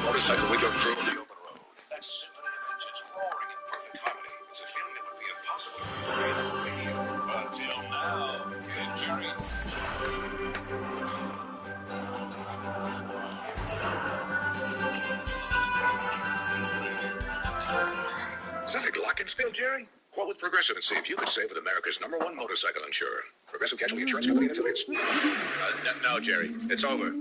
motorcycle with your crew on the open road. That symphony of engines roaring in perfect harmony. It's a feeling that would be impossible to recreate on the radio. Until now, good Jerry. Is that a glockenspiel, Jerry? Quote with Progressive and see if you could save with America's #1 motorcycle insurer. Progressive Casualty Insurance Company and affiliates. No, Jerry. It's over.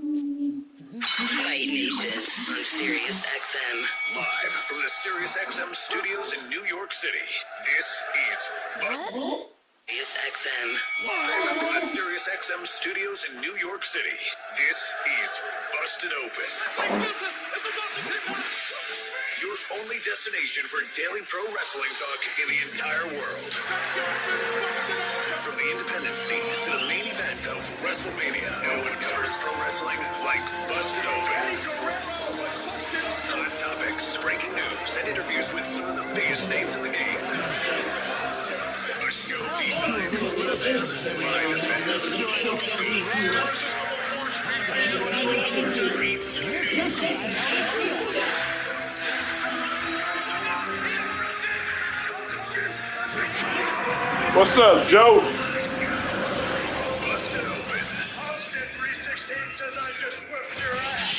Fight Nation on Sirius XM. Live from the Sirius XM studios in New York City. This is Sirius XM. Live from the Sirius XM studios in New York City. This is Busted Open. Your only destination for daily pro wrestling talk in the entire world. From the independent scene to the main event of WrestleMania, no one covers pro wrestling like Busted Open. Hot topics, breaking news, and interviews with some of the biggest names in the game. A show designed for the fans, by the fans. What's up, Joe? Busted Open. Austin 316 says I just whipped your ass.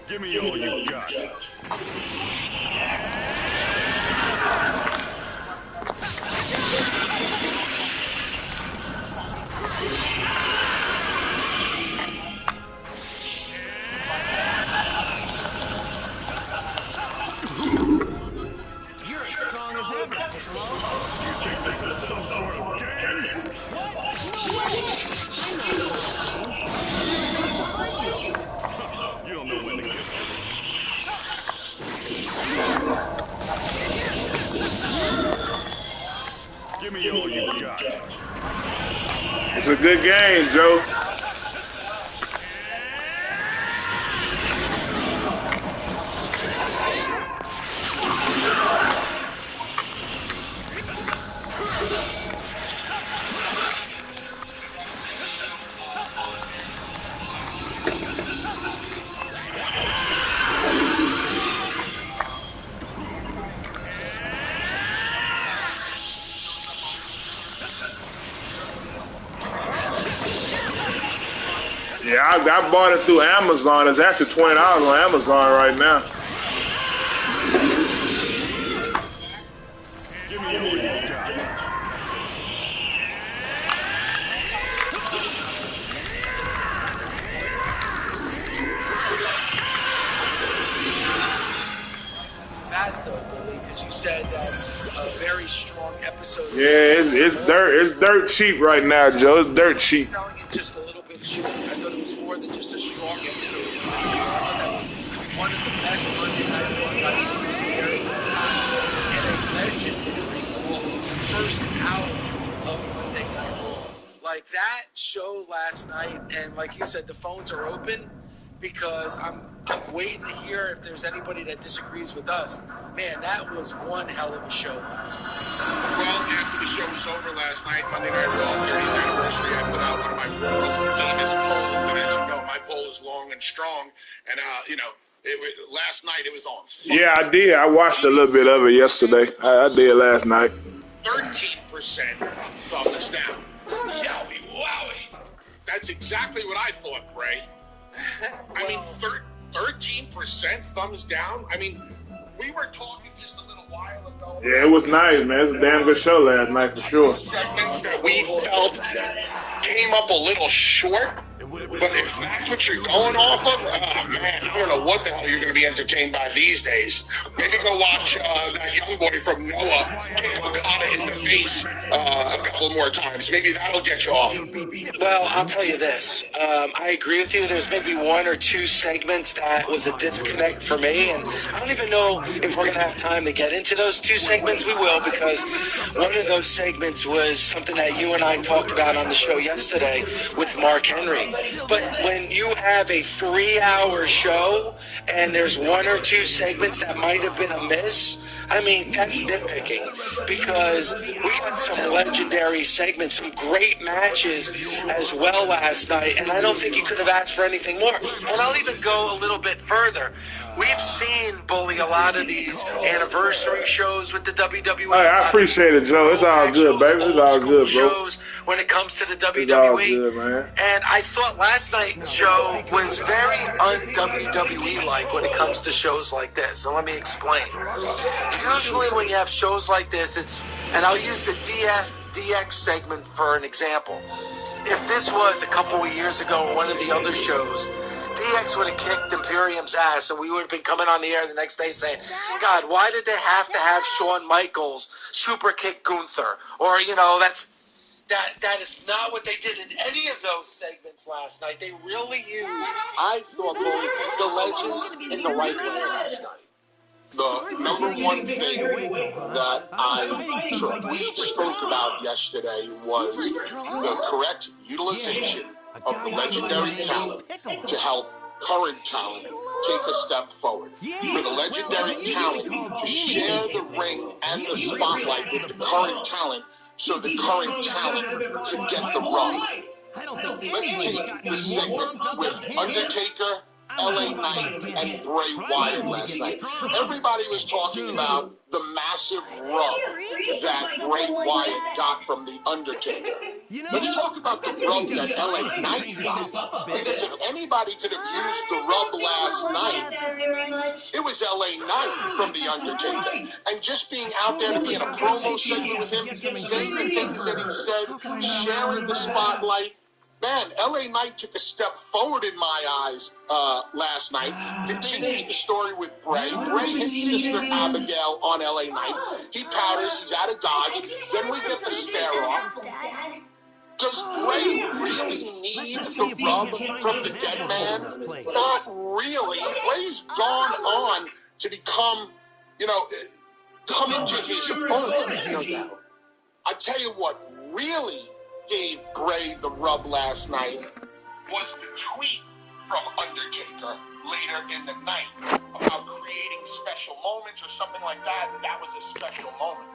Give me all you got. You're as strong as ever, Piccolo. Do you think this is some sort of game? You don't know when to give up. Give me all you got. It's a good game, Joe. Yeah, I bought it through Amazon. It's actually $20 on Amazon right now. Give me all you got. That though, Billy, because you said that a very strong episode. Yeah, it's dirt cheap right now, Joe. It's dirt cheap. Selling it just a little bit short. I thought it was more than just a strong episode. I thought that was one of the best Monday Night Raws I've seen in a very long time, and a legendary first hour of Monday Night Raw. Like that show last night, and like you said, the phones are open because I'm waiting to hear if there's anybody that disagrees with us. Man, that was one hell of a show last night. Well, after the show was over last night, Monday Night Raw 30th anniversary, I put out one of my famous polls, and as you know, my poll is long and strong, and last night it was on fire. Yeah, I did. I watched a little bit of it yesterday. I did last night. 13% thumbs down. Yowie, wowie. That's exactly what I thought, Bray. I mean, 13% thumbs down. I mean, we were talking just a little while ago Yeah, it was nice, man. It was a damn good show last night for sure. Segments that we felt came up a little short. But if that's what you're going off of, man, I don't know what the hell you're going to be entertained by these days. Maybe go watch that young boy from Noah kick Okada in the face a couple more times. Maybe that'll get you off. Well, I'll tell you this. I agree with you. There's maybe one or two segments that was a disconnect for me, and I don't even know if we're going to have time to get into those two segments. We will, because one of those segments was something that you and I talked about on the show yesterday with Mark Henry. But when you have a 3-hour show and there's one or two segments that might have been a miss, I mean, that's nitpicking, because we got some legendary segments, some great matches as well last night, and I don't think you could have asked for anything more. And I'll even go a little bit further. We've seen, Bully, a lot of these anniversary shows with the WWE. Hey, I appreciate it, Joe. It's all good, baby. It's all good, bro. Shows when it comes to the WWE. It's all good, man. And I thought last night's show was very un-WWE-like when it comes to shows like this. So let me explain. Usually when you have shows like this, and I'll use the DX segment for an example. If this was a couple of years ago on one of the other shows, DX would have kicked Imperium's ass, and we would have been coming on the air the next day saying, God, why did they have to have Shawn Michaels super kick Gunther? Or, that is not what they did in any of those segments last night. They really used, I thought, the legends in the right way last night. The number one thing that we spoke about yesterday was the correct utilization of the legendary talent to help current talent take a step forward. For the legendary talent to share the ring and the spotlight with the current talent so the current talent could get the rub. Let's take the segment with Undertaker, LA Knight, and Bray Wyatt last night. Everybody was talking about the massive rub that Bray Wyatt got from the Undertaker. Let's talk about the rub that LA Knight got. Because if anybody could have used the rub last night, it was LA Knight from the Undertaker. And just being out there to be in a promo segment with him, saying the things that he said, sharing the spotlight. Man, LA Knight took a step forward in my eyes last night. Continues the story with Bray. Bray hits Sister Abigail on LA Knight. He powders. He's out of dodge. Then we get the stare off. Does Bray really need the rub from the dead man? Not really. Bray's gone on to become, come into his own. I tell you what really gave Bray the rub last night was the tweet from Undertaker later in the night about creating special moments or something like that. That was a special moment.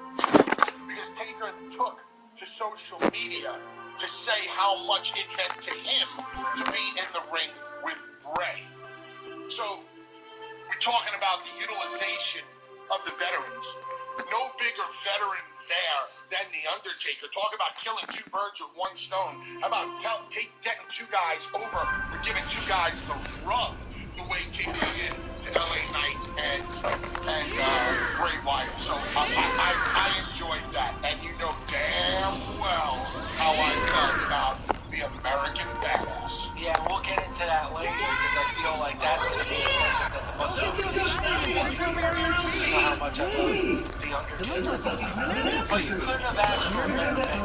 Because Taker took to social media to say how much it meant to him to be in the ring with Bray. So we're talking about the utilization of the veterans. No bigger veteran there than the Undertaker. Talk about killing two birds with one stone. How about getting two guys over or giving two guys the rub the way Taker did to LA Knight and Bray Wyatt. So I enjoyed that. And you know damn well how I felt about the American Badass. Yeah, we'll get into that later because I feel like that's going to be something that the most you know how much I love the Undertaker. But you couldn't have asked for a better thing.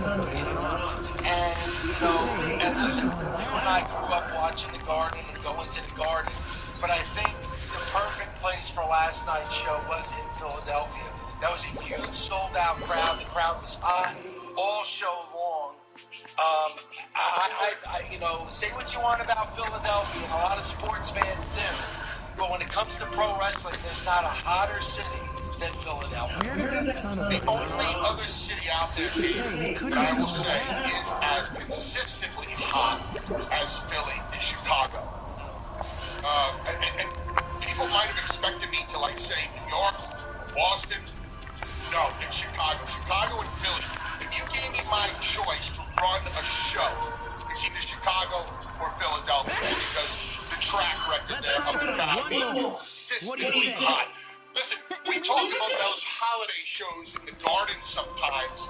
And listen, you and I grew up watching the Garden and going to the Garden, but I think the perfect place for last night's show was in Philadelphia. That was a huge sold-out crowd. The crowd was hot all show long. Say what you want about Philadelphia, and a lot of sports fans do. But when it comes to pro wrestling, there's not a hotter city than Philadelphia. The only other city out there that I will say is as consistently hot as Philly is Chicago. And people might have expected me to say New York, Boston. No, it's Chicago. Chicago and Philly. If you gave me my choice to run a show, it's either Chicago or Philadelphia because the track record there of the crowd being consistently hot. Listen, we talk about those holiday holiday shows in the Garden sometimes,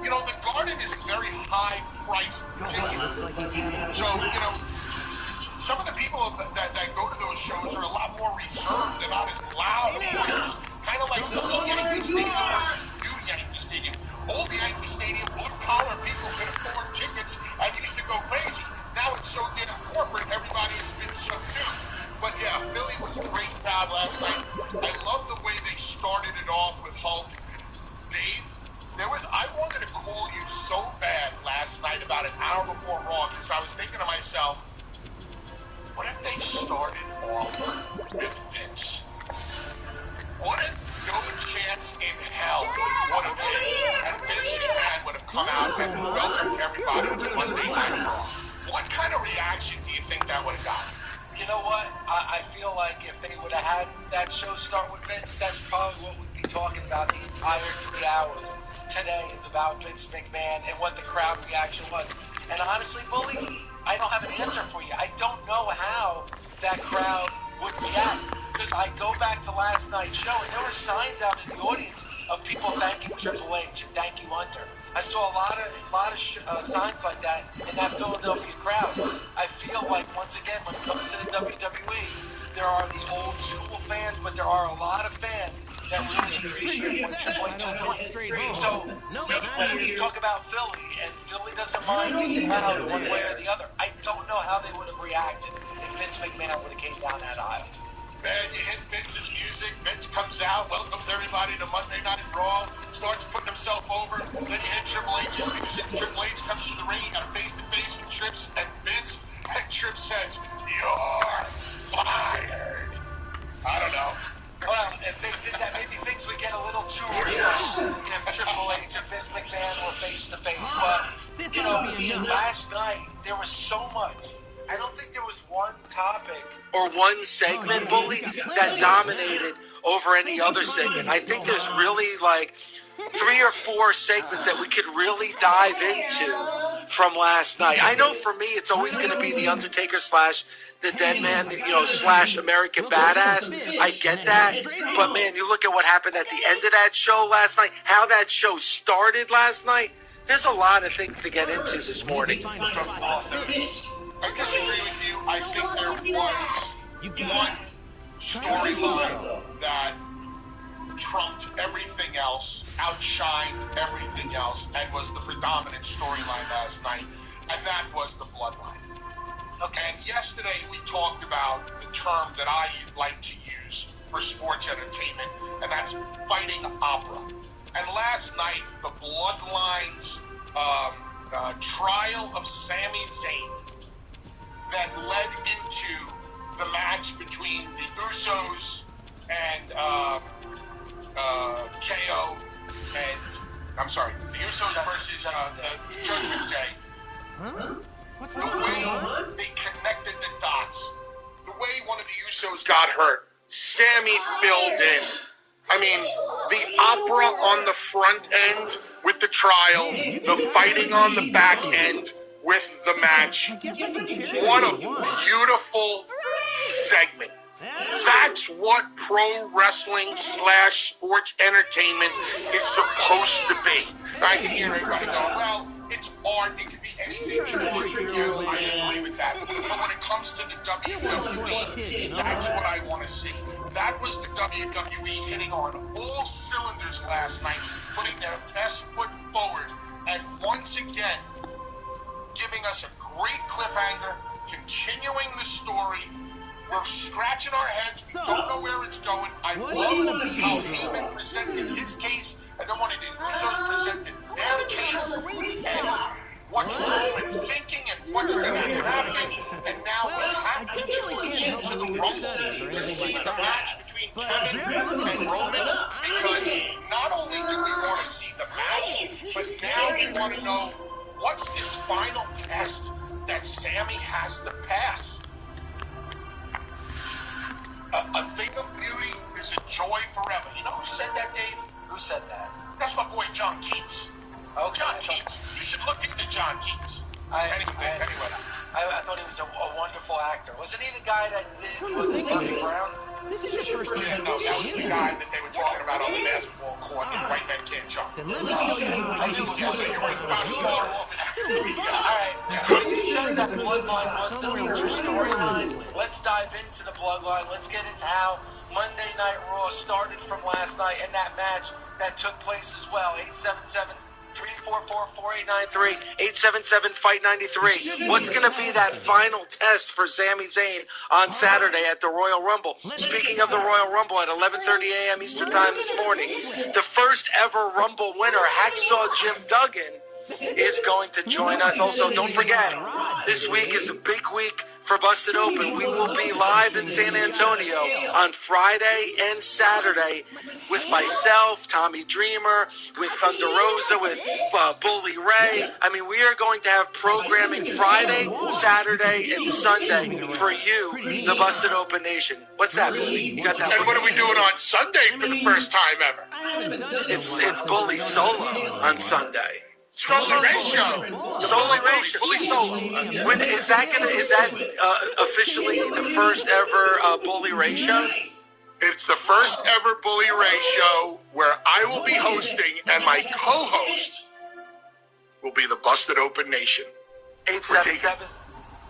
you know, the Garden is a very high-priced ticket. So, you know, some of the people that go to those shows are a lot more reserved. They're not as loud, of course. Kind of like old Yankee Stadium versus new Yankee Stadium. Old Yankee Stadium, blue-collar people could afford tickets and used to go crazy. Now it's so damn corporate, everybody has been subdued. But yeah, Philly was a great crowd last night. I love the way they started it off with Hulk. Dave, I wanted to call you so bad last night about an hour before Raw because I was thinking to myself, what if they started off with Vince? What if no chance in hell would have been and Vince McMahon would have come out and welcomed everybody to Monday Night Raw? What kind of reaction do you think that would have gotten? You know what? I feel like if they would have had that show start with Vince, that's probably what we'd be talking about the entire 3 hours. Today is about Vince McMahon and what the crowd reaction was. And honestly, Bully, I don't have an answer for you. I don't know how that crowd would react. Because I go back to last night's show, and there were signs out in the audience of people thanking Triple H and thank you, Hunter. I saw a lot of signs like that in that Philadelphia crowd. I feel like, once again, when it comes to the WWE, there are the old school fans, but there are a lot of fans that really appreciate what Triple H is doing. So, when you talk about Philly, and Philly doesn't mind being loud one way or the other, I don't know how they would have reacted if Vince McMahon would have came down that aisle. Man, you hit Vince's music. Vince comes out, welcomes everybody to Monday Night Raw, starts putting himself over. Then you hit Triple H's music. Triple H comes to the ring. You got a face-to-face with Trips and Vince. And Tripp says, "You're fired." I don't know. Well, if they did that, maybe things would get a little too real if Triple H and Vince McMahon were face-to-face. But, you know, last night, there was so much. I don't think there was one topic or one segment, Bully, that dominated over any other segment. I think there's really like 3 or 4 segments that we could really dive into from last night. I know for me, it's always going to be The Undertaker / the Dead Man, you know, / American Badass. I get that. But man, you look at what happened at the end of that show last night, how that show started last night. There's a lot of things to get into this morning from authors. I disagree with you. I think there was one storyline that trumped everything else, outshined everything else, and was the predominant storyline last night, and that was the Bloodline. Okay, and yesterday we talked about the term that I like to use for sports entertainment, and that's fighting opera. And last night, the Bloodline's trial of Sami Zayn that led into the match between the Usos and KO and, I'm sorry, the Usos versus the Judgment Day. Huh? What's The wrong? way they connected the dots, the way one of the Usos got hurt, Sammy filled in. I mean, the opera on the front end with the trial, the fighting on the back end with the match. What a beautiful segment. That's what pro wrestling / sports entertainment is supposed to be. I can hear everybody going, well, it's art, it could be anything you want. Yes, I agree with that. But when it comes to the WWE, that's what I want to see. That was the WWE hitting on all cylinders last night, putting their best foot forward, and once again, giving us a great cliffhanger, continuing the story. We're scratching our heads. We don't know where it's going. I love how Heyman presented his case, and then one of the Usos presented their case, and what's Roman thinking and what's going to happen. And now we have to tune into the Rumble to see the match between Kevin and Roman, because not only do we want to see the match, but now we want to know what's this final test that Sammy has to pass. A thing of beauty is a joy forever. You know who said that, Dave? Who said that? That's my boy John Keats. Okay. John Keats. You should look into John Keats. Anyway. I thought he was a wonderful actor. Wasn't he the guy that did, was it Buffy Brown? This is your first time. Yeah, no, that was the guy that they were talking about on the basketball court. And white men can't jump. Then let me show you how I do. Yes, you was about to start off. Alright, well, you said that bloodline was going to be your storyline. Let's dive into the bloodline. Let's get into how Monday Night Raw started from last night and that match that took place as well. 877-344-4893, 877-FIGHT-93. What's going to be that final test for Sami Zayn on Saturday at the Royal Rumble? Speaking of the Royal Rumble, at 11:30 a.m. Eastern Time this morning, the first ever Rumble winner, Hacksaw Jim Duggan, is going to join us. Also, don't forget, this week is a big week for Busted Open. We will be live in San Antonio on Friday and Saturday with myself, Tommy Dreamer, with Thunder Rosa, with Bully Ray. I mean, we are going to have programming Friday, Saturday, and Sunday for you, the Busted Open Nation. What's that, Bully? You got that? And what are we doing on Sunday for the first time ever? It's Bully Solo on Sunday. Bully Ratio. Bully Ratio. Bully Solo. Is that officially the first ever Bully Ratio? It's the first ever Bully Ratio where I will be hosting and my co-host will be the Busted Open Nation. 877.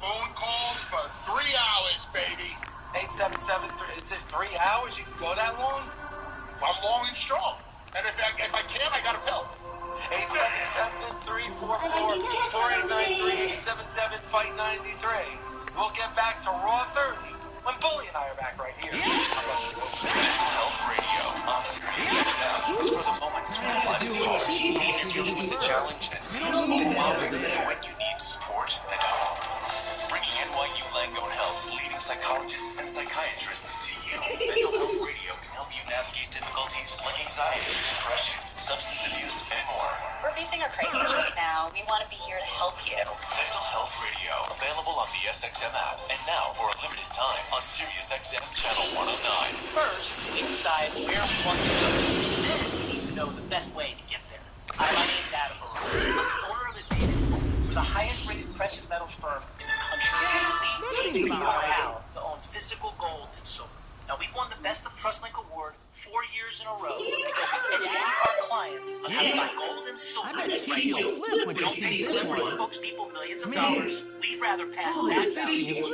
Phone calls for 3 hours, baby. 877. Is it 3 hours? You can go that long? I'm long and strong. And if I can, I got a pill. 877-344-4893, 877-FIGHT-93. We'll get back to Raw 30 when Bully and I are back right here. Mental Health Radio on Sirius XM. This was a moment to life coach when you're dealing with a challenge that's overwhelming and when you need support and hope. Bringing NYU Langone Health's leading psychologists and psychiatrists to you. Mental Health Radio can help you navigate difficulties like anxiety, depression, substance abuse, and more. We're facing a crisis right now. We want to be here to help you. Mental Health Radio, available on the SXM app, and now for a limited time on Sirius XM Channel 109. First, we decide where we want to go. Then we need to know the best way to get there. Hi, my name's Adam Barone. I'm the owner of Advantage Gold. We're the highest rated precious metals firm in the country. We teach you know-how to own physical gold and silver. Now, we've won the Best of Trust Link Award 4 years in a row because we educate our clients on how to buy gold and silver right away. We don't pay celebrity spokespeople millions of dollars. We'd rather pass that value to you.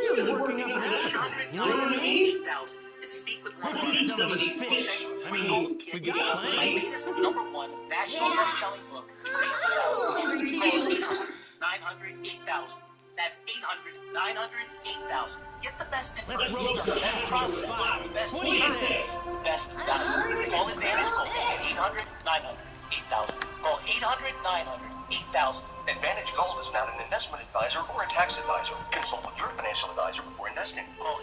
800-988-8000 and speak with one of our experts. We'll send you a free gold kit. My latest #1 national best-selling book, which is called 800-900-8000. That's 800-900-8000. Get the best information, the best process, the best service, best value. Call Advantage Gold at 800-900-8000. Call 800-900-8000. Advantage Gold is not an investment advisor or a tax advisor. Consult with your financial advisor before investing. Call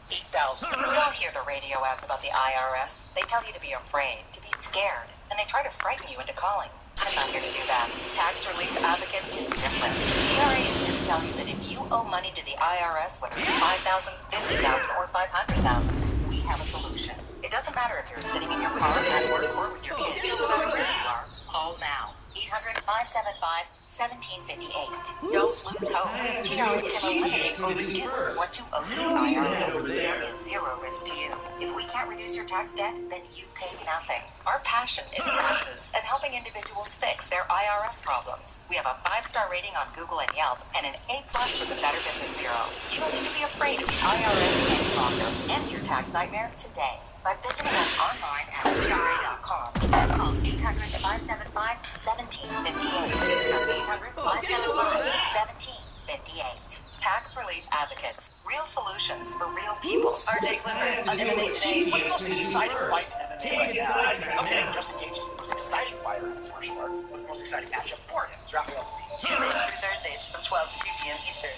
800-900-8000. We all hear the radio ads about the IRS. They tell you to be afraid, to be scared, and they try to frighten you into calling. I'm not here to do that. Tax Relief Advocates is different. TRA is here to tell you that if you owe money to the IRS, whether it's $5,000, $50,000, or $500,000, we have a solution. It doesn't matter if you're sitting in your car, at work, or with your kids. No matter where you are, call now. 800-575-1758. Don't lose hope. TRA can eliminate or reduce what you owe to the IRS. There is zero risk to you. If we can't reduce your tax debt, then you pay nothing. Our passion is taxes and helping individuals fix their IRS problems. We have a 5-star rating on Google and Yelp and an A+ with the Better Business Bureau. You don't need to be afraid of the IRS any longer. End your tax nightmare today by visiting us online at TRA.com. Call 800-575-1758. That's 800-575-1758. Tax Relief Advocates. Real solutions for real people. RJ Clifford on MMA Today. What's the most exciting fight in MMA right now? Okay, Justin Gage is the most exciting fighter in this martial arts. What's the most exciting matchup for him? It's Rafael Fiziev. Tuesdays through Thursdays from 12 to 2 p.m. Eastern.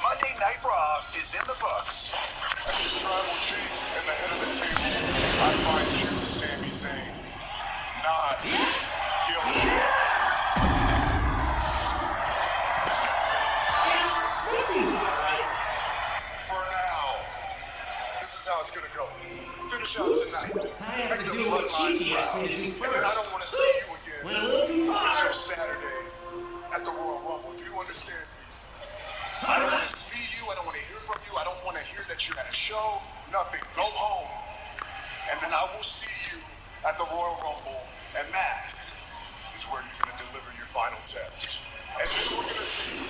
Monday Night Raw is in the books. As the tribal chief and the head of the table, I find you, Sami Zayn, not guilty. For now, this is how it's gonna go. Finish out tonight. I have to do what Chi-Chi asked me to do And then I don't want to see you again Went a little too far. until Saturday at the Royal Rumble. Do you understand me? I don't want to see you. I don't want to hear from you. I don't want to hear the that you're at a show, nothing. Go home. And then I will see you at the Royal Rumble, and that is where you're going to deliver your final test. And then we're going to see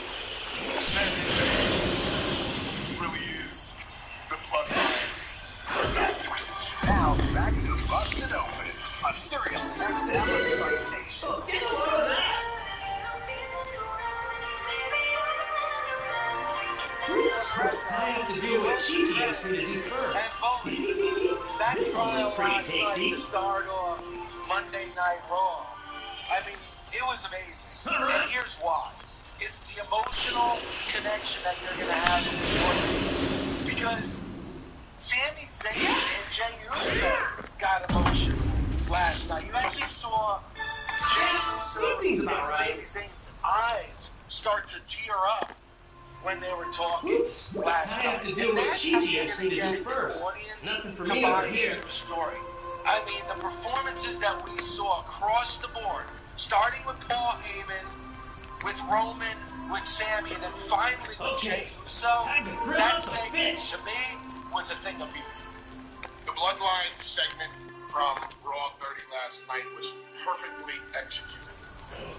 if Sami Zayn really is the bloodline. Now, back to Busted Open on Sirius XM Fight Nation. Oh, get a load of that. I have to do what Chi asked me to do first. That's This one why was pretty last night tasty. to start off Monday Night Raw. I mean, it was amazing. And here's why. It's the emotional connection that you're going to have with the audience. Because Sami Zayn and Jey Uso got emotion last night. You actually saw Jey Uso and Sami Zayn's eyes start to tear up when they were talking last night. I have to do what Chi asked me to do first. Nothing for me over here. The story. I mean, the performances that we saw across the board, starting with Paul Heyman, with Roman, with Sami, and then finally with Jey Uso. That segment, to me, was a thing of beauty. The Bloodline segment from Raw 30 last night was perfectly executed.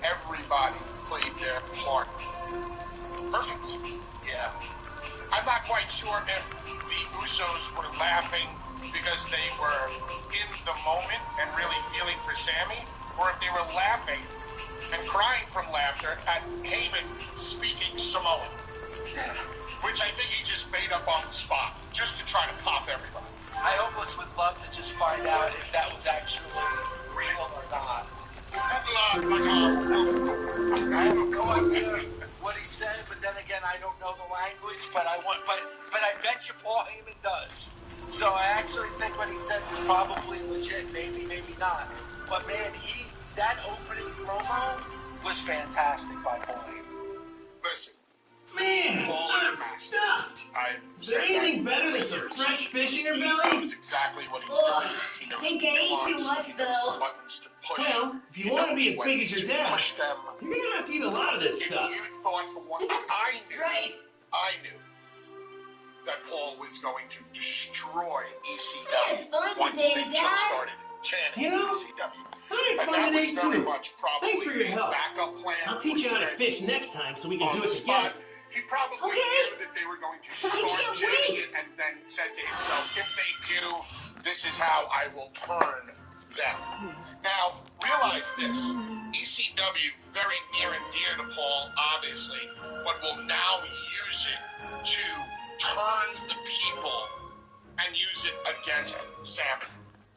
Everybody played their part perfectly. Yeah. I'm not quite sure if the Usos were laughing because they were in the moment and really feeling for Sami, or if they were laughing and crying from laughter at Heyman speaking Samoan. Yeah. Which I think he just made up on the spot, just to try to pop everybody. I almost would love to just find out if that was actually real or not. I have no idea what he said, but then again, I don't know the language. But I bet you Paul Heyman does. So I actually think what he said was probably legit. Maybe, maybe not. But man, that opening promo was fantastic by Paul Heyman. Listen. Man, Paul is a master. Stuffed. Is there anything better than some fresh fish in your He belly? knows exactly what he's doing. He knows I think I ate too much, though. buttons to push. Well, if you want to be as big as your dad, you're going to have to eat a lot of this stuff. If you thought for one, I knew that Paul was going to destroy ECW once they just started chanting ECW. I had fun today, too. Thanks for your help. I'll teach you how to fish next time so we can do it together. He probably knew that they were going to start chanting it and then said to himself, if they do, this is how I will turn them. Now, realize this. ECW, very near and dear to Paul, obviously, but will now use it to turn the people and use it against Sami.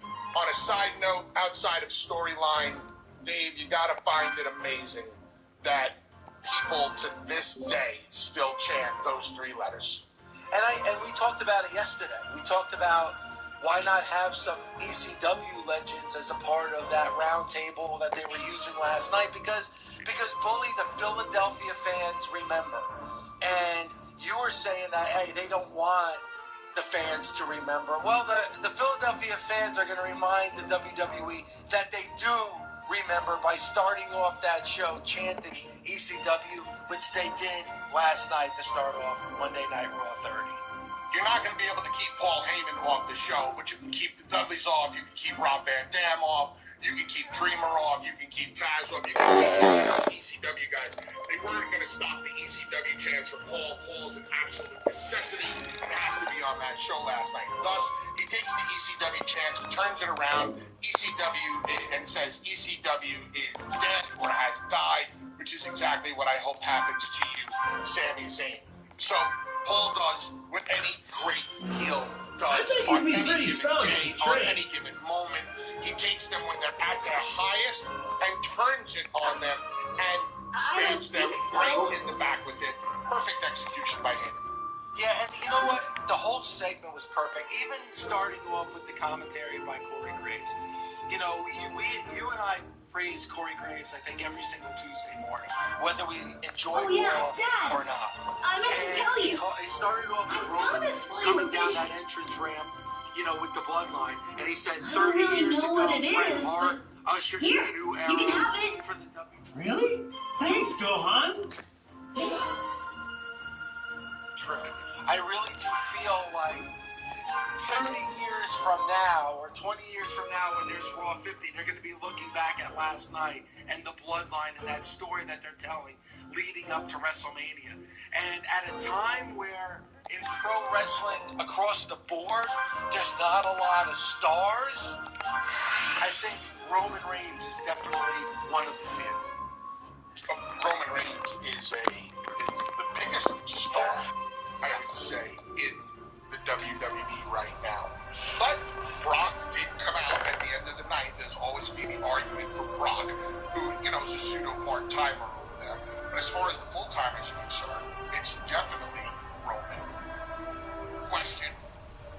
On a side note, outside of storyline, Dave, you gotta find it amazing that people to this day still chant those three letters. And we talked about it yesterday. We talked about why not have some ECW legends as a part of that round table that they were using last night, because Bully, the Philadelphia fans remember. And you were saying that, hey, they don't want the fans to remember. Well, the Philadelphia fans are going to remind the WWE that they do remember by starting off that show chanting ECW, which they did last night to start off Monday Night Raw 30. You're not going to be able to keep Paul Heyman off the show, but you can keep the Dudleys off, you can keep Rob Van Dam off, you can keep Dreamer off, you can keep Taz off, you can keep those ECW guys. They weren't going to stop the ECW chants for Paul. Paul's an absolute necessity and has to be on that show last night. Thus, he takes the ECW chants and turns it around, and says ECW is dead or has died, which is exactly what I hope happens to you, Sami Zayn. So, Paul does what any great heel does on any given day, on any given moment. He takes them when they're at their highest and turns it on them and stabs them right in the back with it. Perfect execution by him. Yeah, and you know what? The whole segment was perfect. Even starting off with the commentary by Corey Graves. You know, you and I praise Corey Graves, I think, every single Tuesday morning, whether we enjoy it or not. I meant to tell you. He started off with Roman coming down that entrance ramp, you know, with the bloodline, and he said 30 years ago, Bret Hart ushered in a new era. You can have it. For the WWE. Really? Thanks, Gohan. True. I really do feel like 30 years from now or 20 years from now when there's Raw 50, they're going to be looking back at last night and the bloodline and that story that they're telling leading up to WrestleMania. And at a time where in pro wrestling across the board, there's not a lot of stars, I think Roman Reigns is definitely one of the few. Roman Reigns is the biggest star, I would say, in the WWE right now. But Brock did come out at the end of the night. There's always been the argument for Brock, who, is a pseudo part-timer over there. But as far as the full-timers are concerned, it's definitely Roman. Question,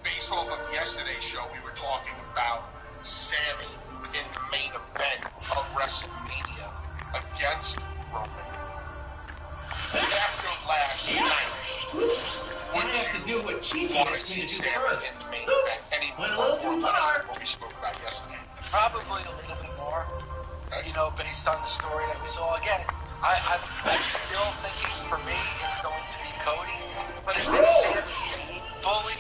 based off of yesterday's show, we were talking about Sammy in the main event of WrestleMania against Roman. After last night, would I have to do what Chi-Chi want to asked see me to do Sammy first. in the main event any Went a more little too or less far. than what we spoke about yesterday? Probably a little bit more, based on the story that we saw. Again, I'm still thinking for me it's going to be Cody. But if it's Sami Zayn, Bully,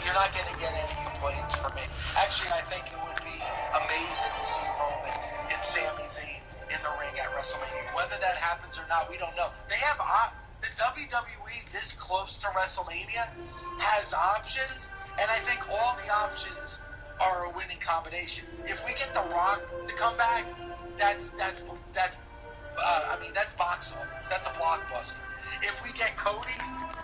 you're not going to get any complaints from me. Actually, I think it would be amazing to see Roman and Sami Zayn in the ring at WrestleMania. Whether that happens or not, we don't know. They have the WWE this close to WrestleMania has options, and I think all the options are a winning combination. If we get The Rock to come back, that's box office. That's a blockbuster. If we get Cody,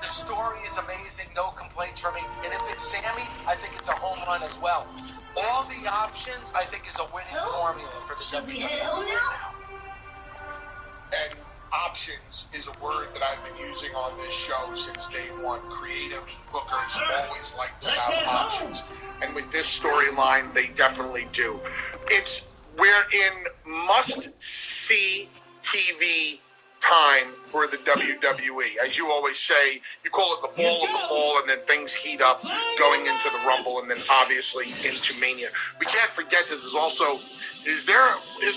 the story is amazing. No complaints from me. And if it's Sammy, I think it's a home run as well. All the options, I think, is a winning formula for the WWE. We head home now? And options is a word that I've been using on this show since day one. Creative bookers always like to have options. And with this storyline, they definitely do. We're in must-see TV time for the WWE. As you always say, you call it the fall of the fall, and then things heat up going into the Rumble, and then obviously into Mania. We can't forget this is also, isn't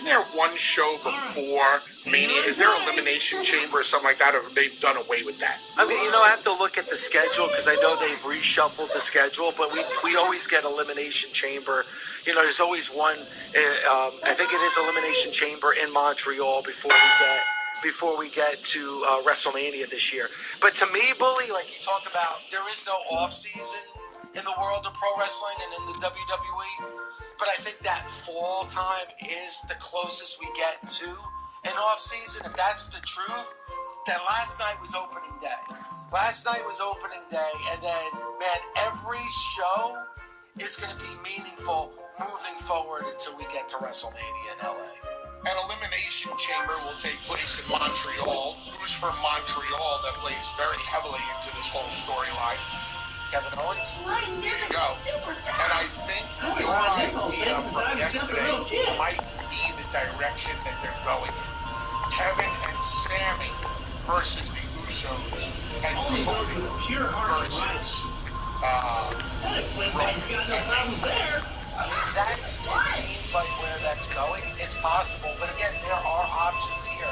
there one show before Mania? Is there Elimination Chamber or something like that, or have they done away with that? I mean, I have to look at the schedule because I know they've reshuffled the schedule, but we always get Elimination Chamber. There's always one, I think it is Elimination Chamber in Montreal before we get to WrestleMania this year. But to me, Bully, like you talked about, there is no off-season in the world of pro wrestling and in the WWE. But I think that fall time is the closest we get to an off-season. If that's the truth, then last night was opening day. And then, man, every show is going to be meaningful moving forward until we get to WrestleMania in LA. An Elimination Chamber will take place in Montreal. Who's from Montreal that plays very heavily into this whole storyline? Kevin Owens. There you go. And I think your idea from yesterday might be the direction that they're going in. Kevin and Sammy versus the Usos and Cody versus That explains why you got no problems there. It seems like where that's going. It's possible, but again, there are options here.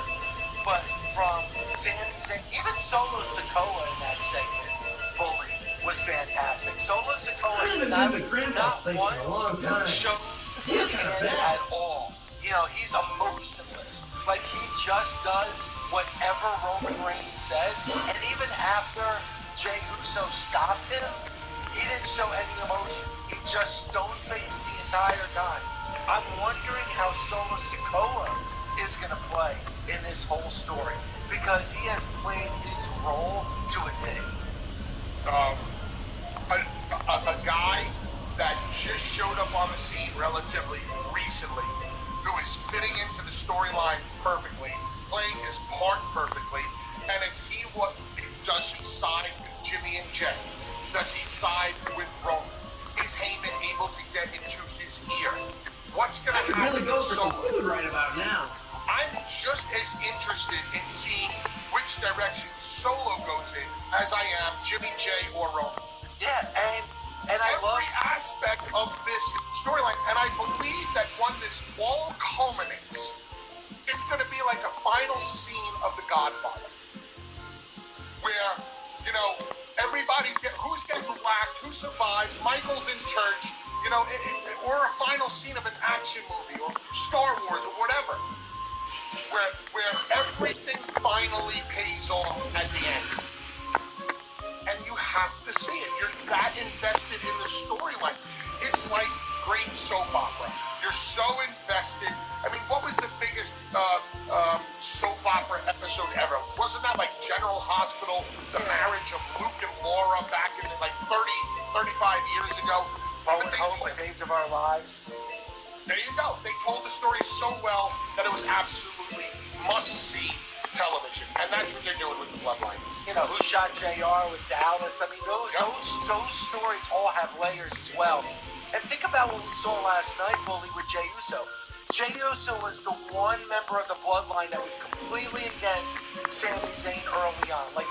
But from Sami Zayn, even Solo Sikoa in that segment, Bully, was fantastic. Solo Sikoa did not once show his hand at all. He's emotionless. Like, he just does whatever Roman Reigns says. And even after Jey Uso stopped him, he didn't show any emotion. He just stone-faced the entire time. I'm wondering how Solo Sikoa is going to play in this whole story because he has played his role to a T. A guy that just showed up on the scene relatively recently, who is fitting into the storyline perfectly, playing his part perfectly, and does he side with Jimmy and Jay? Does he side with Roman? Is Heyman able to get into his ear? What's going to happen? Really go for some food right about now. I'm just as interested in seeing which direction Solo goes in as I am Jimmy, Jay, or Roman. Yeah, and I love every aspect of this storyline, and I believe that when this all culminates, it's going to be like a final scene of The Godfather, where who's getting whacked, who survives, Michael's in church, you know, or a final scene of an action movie or Star Wars or whatever, where everything finally pays off at the end. And you have to see it. You're that invested in the storyline. It's like great soap opera. You're so invested. I mean, what was the biggest soap opera episode ever? Wasn't that like General Hospital, the marriage of Luke and Laura back in like 30, 35 years ago? Rolling Home, The Days of Our Lives. There you go. They told the story so well that it was absolutely must-see television. And that's what they're doing with the Bloodline. You know, Who Shot JR with Dallas. I mean, those stories all have layers as well. And think about what we saw last night, Bully, with Jey Uso. Jey Uso was the one member of the Bloodline that was completely against Sami Zayn early on. Like,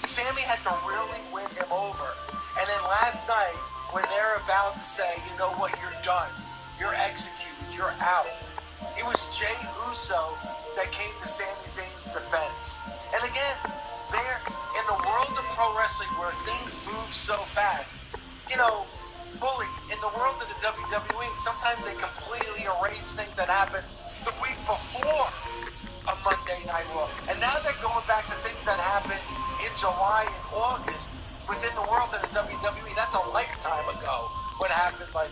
Sami had to really win him over. And then last night, when they're about to say, you know what, you're done, you're executed, you're out, it was Jey Uso that came to Sami Zayn's defense. And again, there, in the world of pro wrestling where things move so fast, you know, Bully, in the world of the WWE, sometimes they completely erase things that happened the week before a Monday Night Raw. And now they're going back to things that happened in July and August within the world of the WWE. That's a lifetime ago, what happened like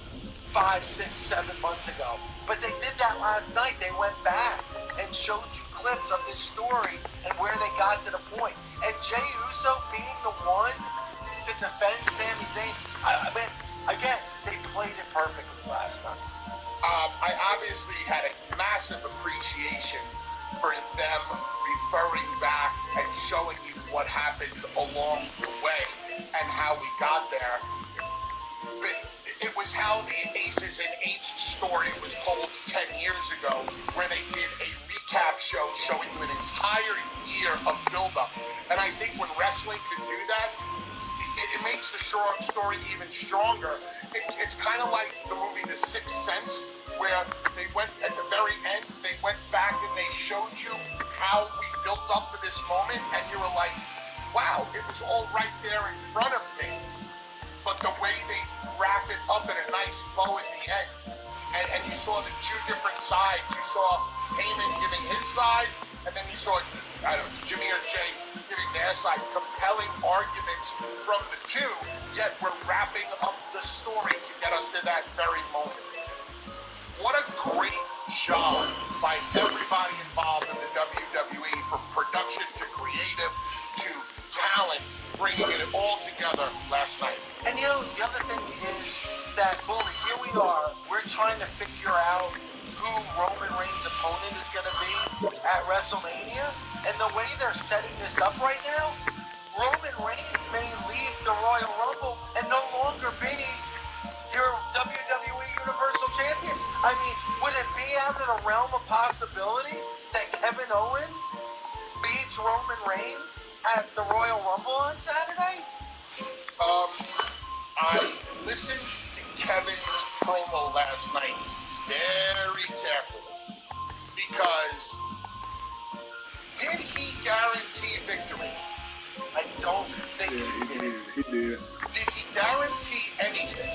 5, 6, 7 months ago. But they did that last night. They went back and showed you clips of this story and where they got to the point. And Jey Uso being the one to defend Sami Zayn, I mean, again, they played it perfectly last night. I obviously had a massive appreciation for them referring back and showing you what happened along the way and how we got there. But it was how the Aces and H story was told 10 years ago, where they did a recap show showing you an entire year of buildup. And I think when wrestling could do that, it makes the story even stronger. It's kind of like the movie The Sixth Sense, where they went at the very end, they went back and they showed you how we built up to this moment, and you were like, wow, it was all right there in front of me. But the way they wrap it up in a nice bow at the end, and you saw the two different sides. You saw Heyman giving his side, and then you saw, Jimmy or Jay giving their side. Compelling arguments from the two, yet we're wrapping up the story to get us to that very moment. What a great job by everybody involved in the WWE, from production to creative to talent, bringing it all together last night. And you know, the other thing is that, Bully, here we are, we're trying to figure out who Roman Reigns' opponent is going to be at WrestleMania, and the way they're setting this up right now, Roman Reigns may leave the Royal Rumble and no longer be your WWE Universal Champion. I mean, would it be out of the realm of possibility that Kevin Owens beats Roman Reigns at the Royal Rumble on Saturday? I listened to Kevin's promo last night very carefully, because did he guarantee victory? I don't think he did. He did. Did he guarantee anything?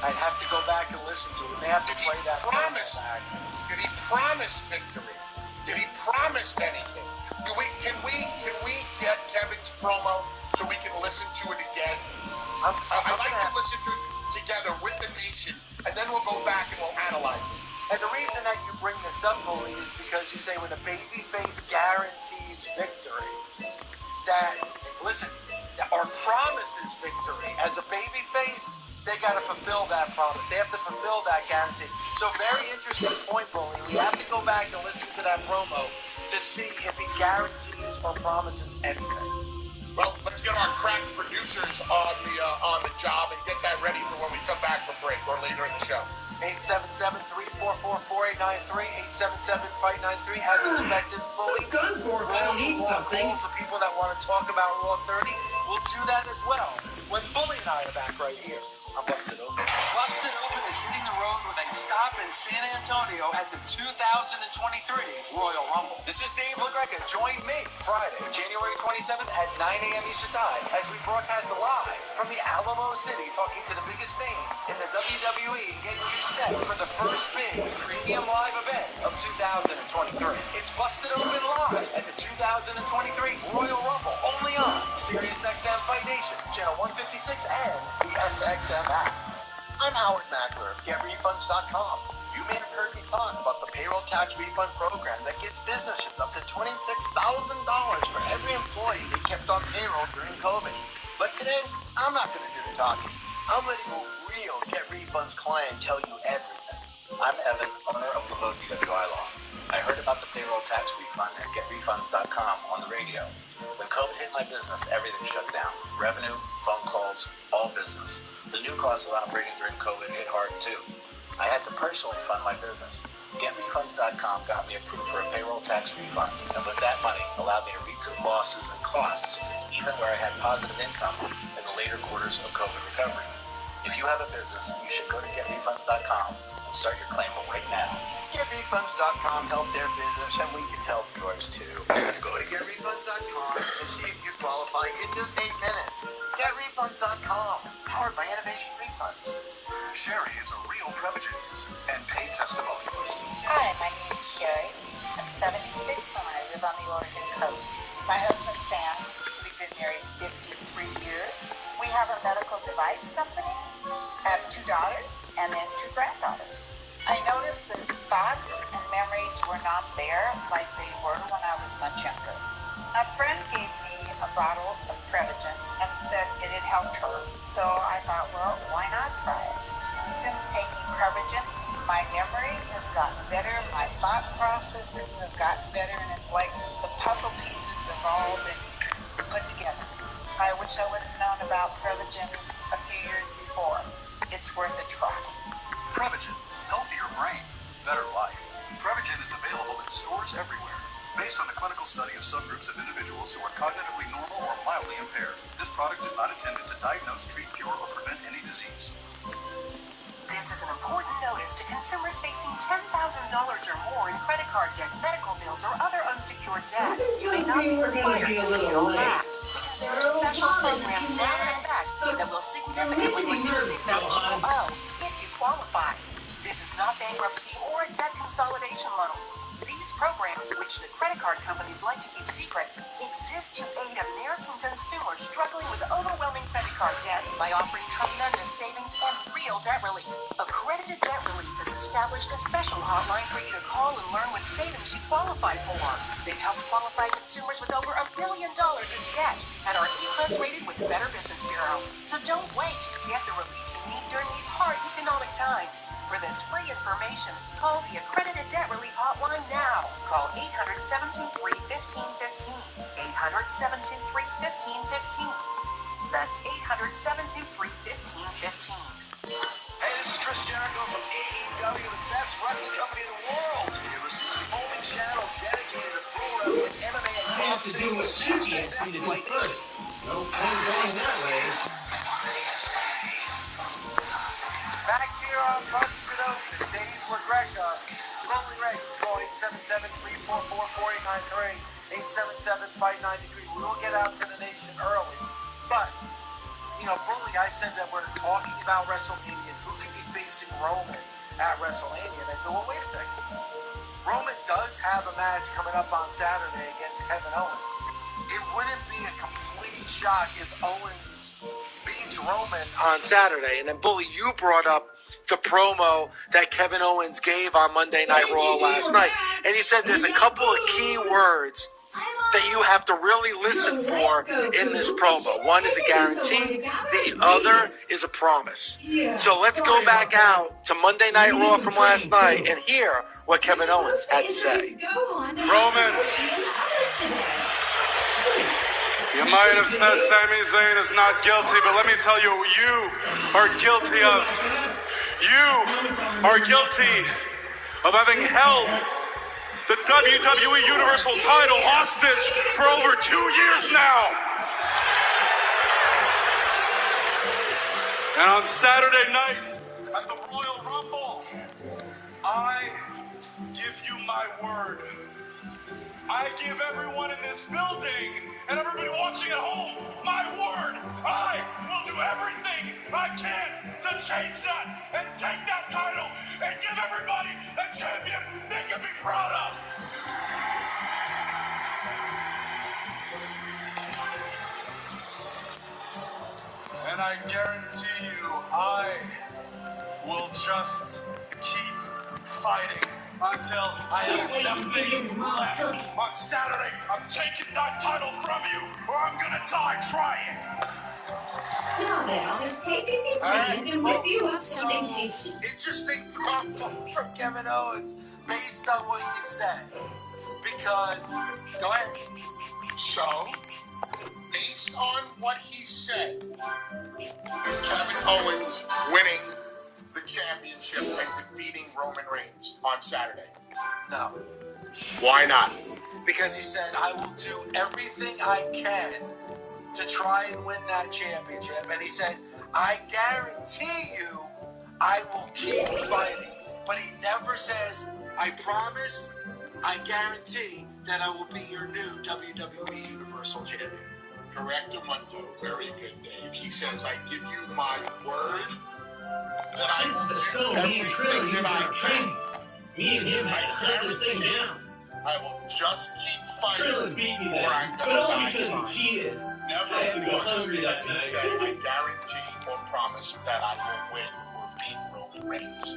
I'd have to go back and listen to it. We may have to play that promise back. Did he promise victory? Did he promise anything? Can we get Kevin's promo so we can listen to it again? I'd like to listen to it together with the nation, and then we'll go back and we'll analyze it. And the reason that you bring this up, Bully, is because you say when a babyface guarantees victory, that, listen, or promises victory, as a babyface, they got to fulfill that promise. They have to fulfill that guarantee. So very interesting point, Bully. We have to go back and listen to that promo to see if he guarantees or promises anything. Well, let's get our crack producers on the job and get that ready for when we come back from break or later in the show. 877-344-4893, 877-FIGHT93, as expected, Bully. Done for if I don't eat something. Calls the people that want to talk about Raw 30, we'll do that as well when Bully and I are back right here I'm busted open. Busted Open is hitting the road with a stop in San Antonio at the 2023 Royal Rumble. This is Dave LaGreca. Join me Friday, January 27th at 9 a.m. Eastern Time as we broadcast live from the Alamo City, talking to the biggest names in the WWE and getting you set for the first big premium live event of 2023. It's Busted Open live at the 2023 Royal Rumble, only on SiriusXM Fight Nation, Channel 156, and the SXM app. I'm Howard Mackler of GetRefunds.com. You may have heard me talk about the payroll tax refund program that gives businesses up to $26,000 for every employee they kept on payroll during COVID. But today, I'm not going to do the talking. I'm letting a real Get Refunds client tell you everything. I'm Evan, owner of Laveau DWI Law. I heard about the payroll tax refund at GetRefunds.com on the radio. When COVID hit my business, everything shut down. Revenue, phone calls, all business. The new cost of operating during COVID hit hard too. I had to personally fund my business. GetRefunds.com got me approved for a payroll tax refund, and with that money, allowed me to recoup losses and costs, even where I had positive income in the later quarters of COVID recovery. If you have a business, you should go to GetRefunds.com and start your claim right now. GetRefunds.com helped their business, and we can help yours too. Go to GetRefunds.com and see if you qualify in just 8 minutes. GetRefunds.com, powered by Innovation Refunds. Sherry is a real Prevagen user and paid testimonialist. Hi, my name is Sherry. I'm 76 and I live on the Oregon coast. My husband Sam, we've been married 53 years. We have a medical device company. I have 2 daughters and then 2 granddaughters. I noticed that thoughts and memories were not there like they were when I was much younger. A friend gave me a bottle of Prevagen and said it had helped her. So I thought, well, why not try it? Since taking Prevagen, my memory has gotten better, my thought processes have gotten better, and it's like the puzzle pieces have all been put together. I wish I would have known about Prevagen a few years before. It's worth a try. Prevagen, healthier brain, better life. Prevagen is available in stores everywhere. Based on a clinical study of subgroups of individuals who are cognitively normal or mildly impaired, this product is not intended to diagnose, treat, cure, or prevent any disease. This is an important notice to consumers facing $10,000 or more in credit card debt, medical bills, or other unsecured debt. You may not be required to pay it all back because there are special programs now in effect that will significantly reduce the amount you owe if you qualify. This is not bankruptcy or a debt consolidation loan. These programs, which the credit card companies like to keep secret, exist to aid American consumers struggling with overwhelming credit card debt by offering tremendous savings and real debt relief. Accredited Debt Relief has established a special hotline for you to call and learn what savings you qualify for. They've helped qualify consumers with over $1 billion in debt and are A+ rated with the Better Business Bureau. So don't wait. Get the relief you need during these hard economic times. For this free information, call the Accredited Debt Relief Hotline now. Call 800-723-1515. 800-723-1515. That's 800-723-1515. Hey, this is Chris Jericho from AEW, the best wrestling company in the world. You're listening to the only channel dedicated to pro wrestling, MMA, and boxing. Do what Susie asked me to do first. No point going that way. Back here on Busted Open, Dave LaGreca, Bully Ray, call 877-344-4893, 877-FIGHT-93. We will get out to the nation early. But, Bully, I said that we're talking about WrestleMania. Who could be facing Roman at WrestleMania? And I said, well, wait a second. Roman does have a match coming up on Saturday against Kevin Owens. It wouldn't be a complete shock if Owens beats Roman on Saturday. And then, Bully, you brought up the promo that Kevin Owens gave on Monday Night Raw last night. And he said there's a couple of key words that you have to really listen for in this promo. One is a guarantee, the other is a promise. So let's go back out to Monday Night Raw from last night and hear what Kevin Owens had to say. Roman, you might have said Sami Zayn is not guilty, but let me tell you, you are guilty of. You are guilty of having held the WWE Universal title hostage for over 2 years now. And on Saturday night at the Royal Rumble, I give you my word. I give everyone in this building and everybody watching at home my word. I will do everything I can to change that and take that title and give everybody a champion they can be proud of. And I guarantee you, I will just keep fighting until I have nothing left. On Saturday, I'm taking that title from you, or I'm gonna die trying. Now then, I'll just take these ingredients and whip you up something tasty. Interesting promo from Kevin Owens based on what you said. Because, go ahead. So, based on what he said, is Kevin Owens winning the championship and defeating Roman Reigns on Saturday? No. Why not? Because he said, I will do everything I can to try and win that championship. And he said, I guarantee you I will keep fighting. But he never says, I promise, I guarantee that I will be your new WWE Universal Champion. Correctamundo. Very good, Dave. He says, I give you my word that I This is a will show do me and Trill everything used that in I our can. training. Me and him had to hunt this thing down. I will just keep fighting, Trill beat me or there, I'm but gonna only die because trying. he cheated. I had to Never go once hungry that has he night. said, I guarantee or promise that I will win or beat Roman Reigns.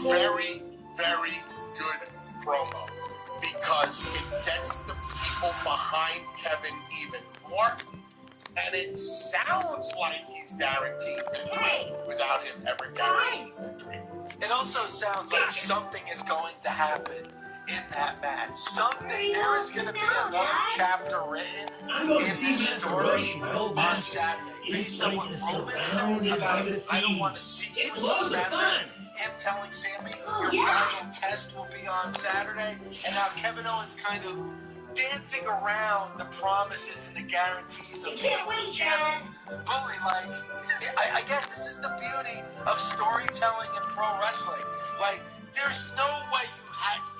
Very, very good promo, because it gets the people behind Kevin even more, and it sounds like he's guaranteed victory without him ever guaranteeing victory. It also sounds like something is going to happen in that match. Something, there is going to be another chapter written I'm going to in see this Master story Roshi, my old on master. Saturday. His Based on place what is Roman surrounded said by about, the I don't sea. want to see you It's until loads of Saturday. fun. Him telling Sammy, your final test will be on Saturday. And now Kevin Owens kind of dancing around the promises and the guarantees of being the champion. Bully, like, I get this is the beauty of storytelling and pro wrestling. Like, there's no way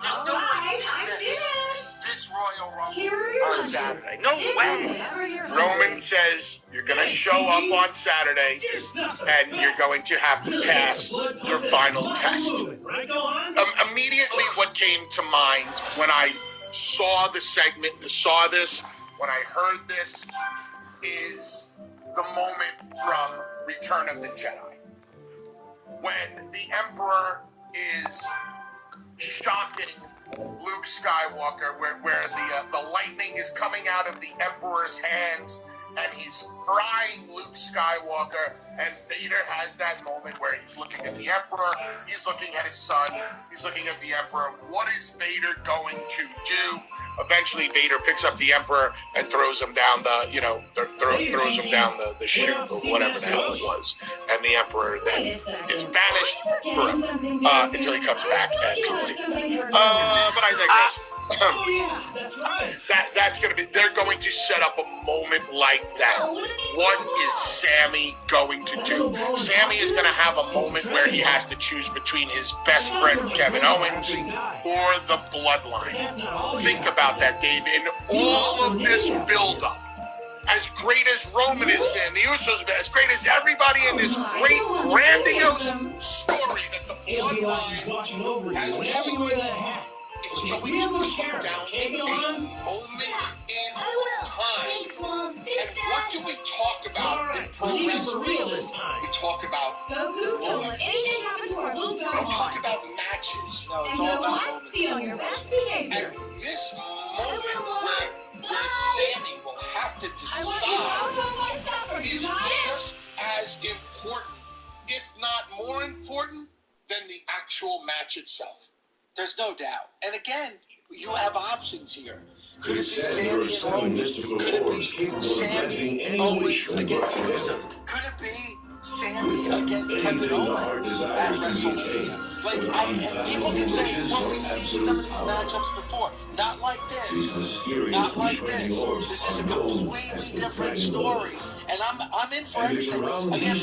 there's no way you miss this Royal Rumble on Saturday. No way. Roman says you're going to show up on Saturday and you're going to have to pass your final test. Immediately what came to mind when I saw the segment, saw this, when I heard this, is the moment from Return of the Jedi. When the Emperor is shocking Luke Skywalker, where the lightning is coming out of the Emperor's hands, and he's frying Luke Skywalker, and Vader has that moment where he's looking at the Emperor, he's looking at his son, he's looking at the Emperor. What is Vader going to do? Eventually, Vader picks up the Emperor and throws him down throws him down the chute or whatever the hell it was, and the Emperor then is banished forever until he comes back and people like that. But I digress. That's going to be. They're going to set up a moment like that. What is Sammy going to do? Sammy is going to have a moment where he has to choose between his best friend Kevin Owens or the Bloodline. Think about that, Dave. In all of this build-up, as great as Roman has been, the Usos, as great as everybody in this great, grandiose story that the Bloodline has told, it's going to come down to a moment in time. And what do we talk about in pro wrestling? We talk about moments. We don't talk about matches. No, it's all about moments. And this moment where Sammy will have to decide is just as important, if not more important, than the actual match itself. There's no doubt. And again, you have options here. Could it be Sammy and Roman? Could it be Sammy Owens against Usos? Could it be Sammy against Kevin Owens at WrestleMania? Like, people can say, well, we've seen some of these matchups before. Not like this. Not like this. This is a completely different story. And I'm in for anything. Again,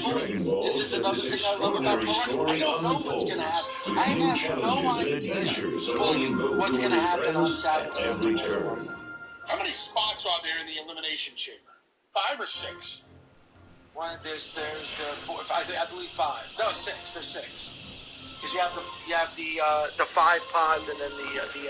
this is another thing I love about pro wrestling. I don't know what's going to happen. I have no idea, Bully, what's going to happen on Saturday on Raw. How many spots are there in the Elimination Chamber? 5 or 6? One, there's 4, 5, I believe 5. No, 6. There's 6. Because you have the 5 pods and then you have 6.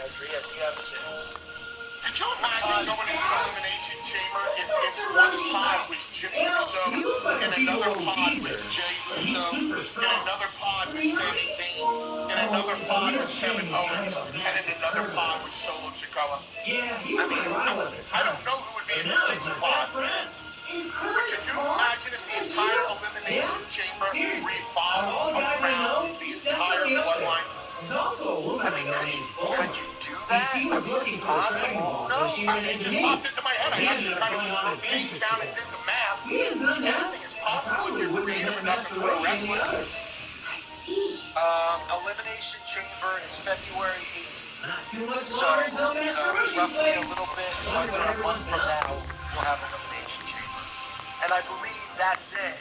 Could you imagine going into the Elimination Chamber if one pod was Jimmy Uso, and another pod was Jay Uso, and another pod was Sami Zayn, and another pod was Kevin Owens, and in another pod was Solo Sikoa? I don't know who would be in the 6th pod. But could you imagine if the entire Elimination Chamber revolved around the entire bloodline? I mean, could you do that? He was looking for possible. No, it just popped into my head. I actually kind of just paged down and did the math. Anything is possible if you're creative enough to pro wrestling. Elimination Chamber is February 18th. So, roughly a little bit under a month from now, we'll have an Elimination Chamber. And I believe that's it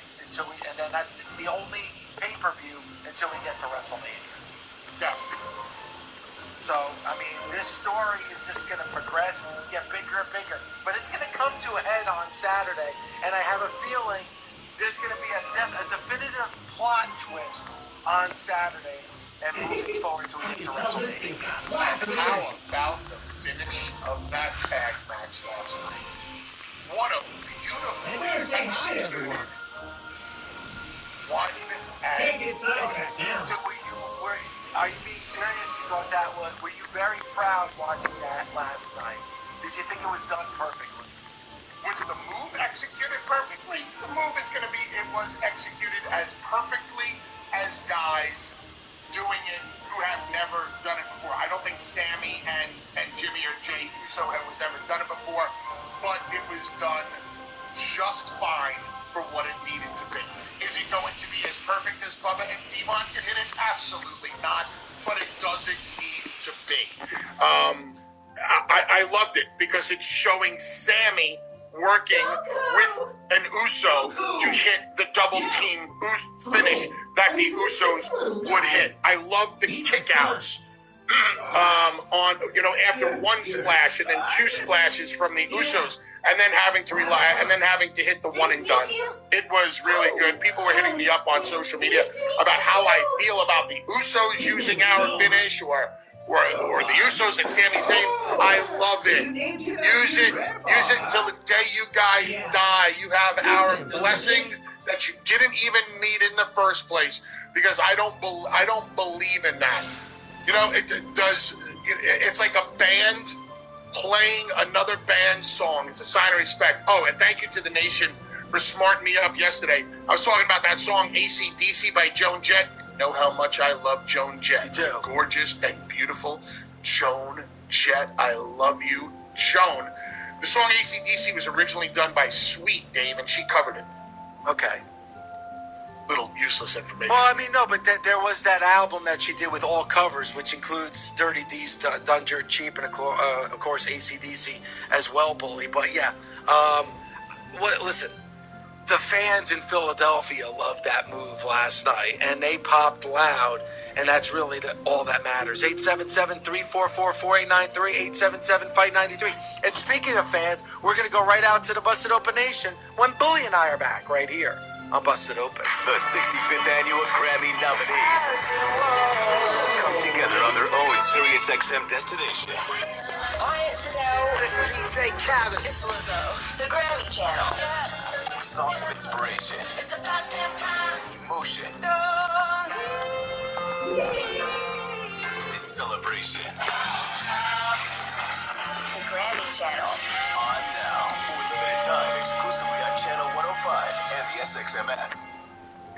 and then that's the only pay-per-view until we get to WrestleMania. Yes. So, I mean, this story is just going to progress, get bigger and bigger. But it's going to come to a head on Saturday, and I have a feeling there's going to be a definitive plot twist on Saturday and moving forward to we get to WrestleMania. How about the finish of that tag match last night? What a beautifully executed one and Are you being serious? You thought that were you very proud watching that last night? Did you think it was done perfectly? Was the move executed perfectly? The move is going to be, it was executed as perfectly as guys doing it who have never done it before. I don't think Sammy and Jimmy or Jay Uso has ever done it before, but it was done just fine for what it needed to be. Is it going to be as perfect as Bubba and Devon can hit it? Absolutely not, but it doesn't need to be. I loved it because it's showing Sammy working with an Uso to hit the double team finish that the Usos would hit. I love the kickouts on, after one splash and then 2 splashes from the Usos, and then having to hit the one and done. It was really good. People were hitting me up on social media about how I feel about the Usos using our finish or the Usos and Sami Zayn. I love it. Use it until the day you guys die. You have our blessings that you didn't even need in the first place, because I don't believe in that. It's like a band playing another band's song. It's a sign of respect. Oh, and thank you to the nation for smarting me up yesterday. I was talking about that song AC/DC by Joan Jett. You know how much I love Joan Jett. Gorgeous and beautiful Joan Jett. I love you, Joan. The song AC/DC was originally done by Sweet, Dave, and she covered it. Okay. Little useless information. Well, I mean, no, but there was that album that she did with all covers, which includes Dirty D's, Done Dirt Cheap, and of course AC/DC as well, Bully. But yeah, listen, the fans in Philadelphia loved that move last night, and they popped loud, and that's really all that matters. 877-344-4893, 877-FIGHT-93. And speaking of fans, we're going to go right out to the Busted Open Nation when Bully and I are back right here on Busted Open. The 65th annual Grammy nominees come together on their own SiriusXM destination. Hi, it's Adele. This is DJ Khaled. It's Lizzo. The Grammy Channel. Songs of inspiration. It's about damn time. Emotion. It's celebration. The Grammy Channel. On now for a limited time exclusively on Channel 105 and the SXM app.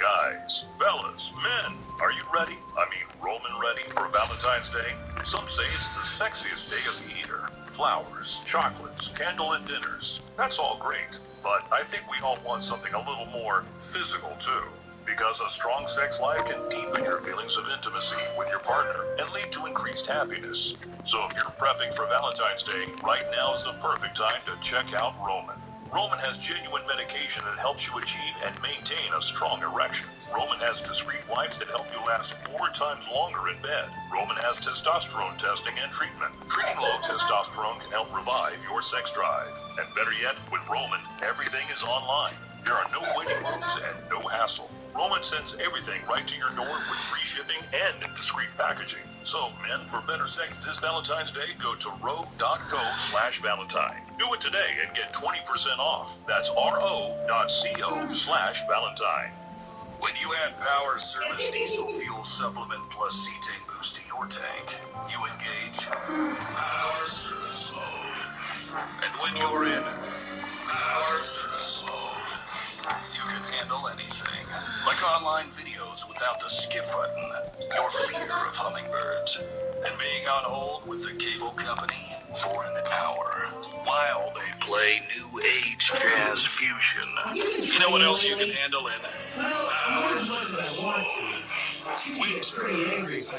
Guys, fellas, men, are you ready? I mean, Roman ready for Valentine's Day? Some say it's the sexiest day of the year. Flowers, chocolates, candlelit dinners. That's all great. But I think we all want something a little more physical, too. Because a strong sex life can deepen your feelings of intimacy with your partner and lead to increased happiness. So if you're prepping for Valentine's Day, right now is the perfect time to check out Roman. Roman has genuine medication that helps you achieve and maintain a strong erection. Roman has discreet wipes that help you last 4 times longer in bed. Roman has testosterone testing and treatment. Treating low testosterone can help revive your sex drive. And better yet, with Roman, everything is online. There are no waiting rooms and no hassle. Roman sends everything right to your door with free shipping and discreet packaging. So, men, for better sex this Valentine's Day, go to ro.co/Valentine. Do it today and get 20% off. That's ro.co/Valentine. When you add Power Service Diesel Fuel Supplement plus cetane boost to your tank, you engage Power Service Mode. And when you're in Power Service Mode, you can handle anything. Like online videos without the skip button, your fear of hummingbirds, and being on hold with the cable company for an hour while they play new age jazz fusion. You know what else you can handle in Power Service Mode? Winter.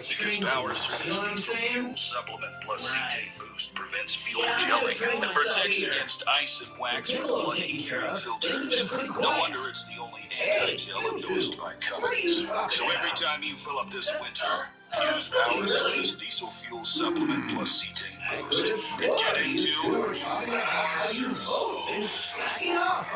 Because Power Service Diesel Fuel Supplement plus cetane boost prevents fuel gelling and protects against ice and wax from plugging fuel filters. No wonder it's the only anti-gel endorsed by companies. So every time you fill up this winter, use Power Service Diesel Fuel Supplement plus cetane boost and get into Power Service Mode.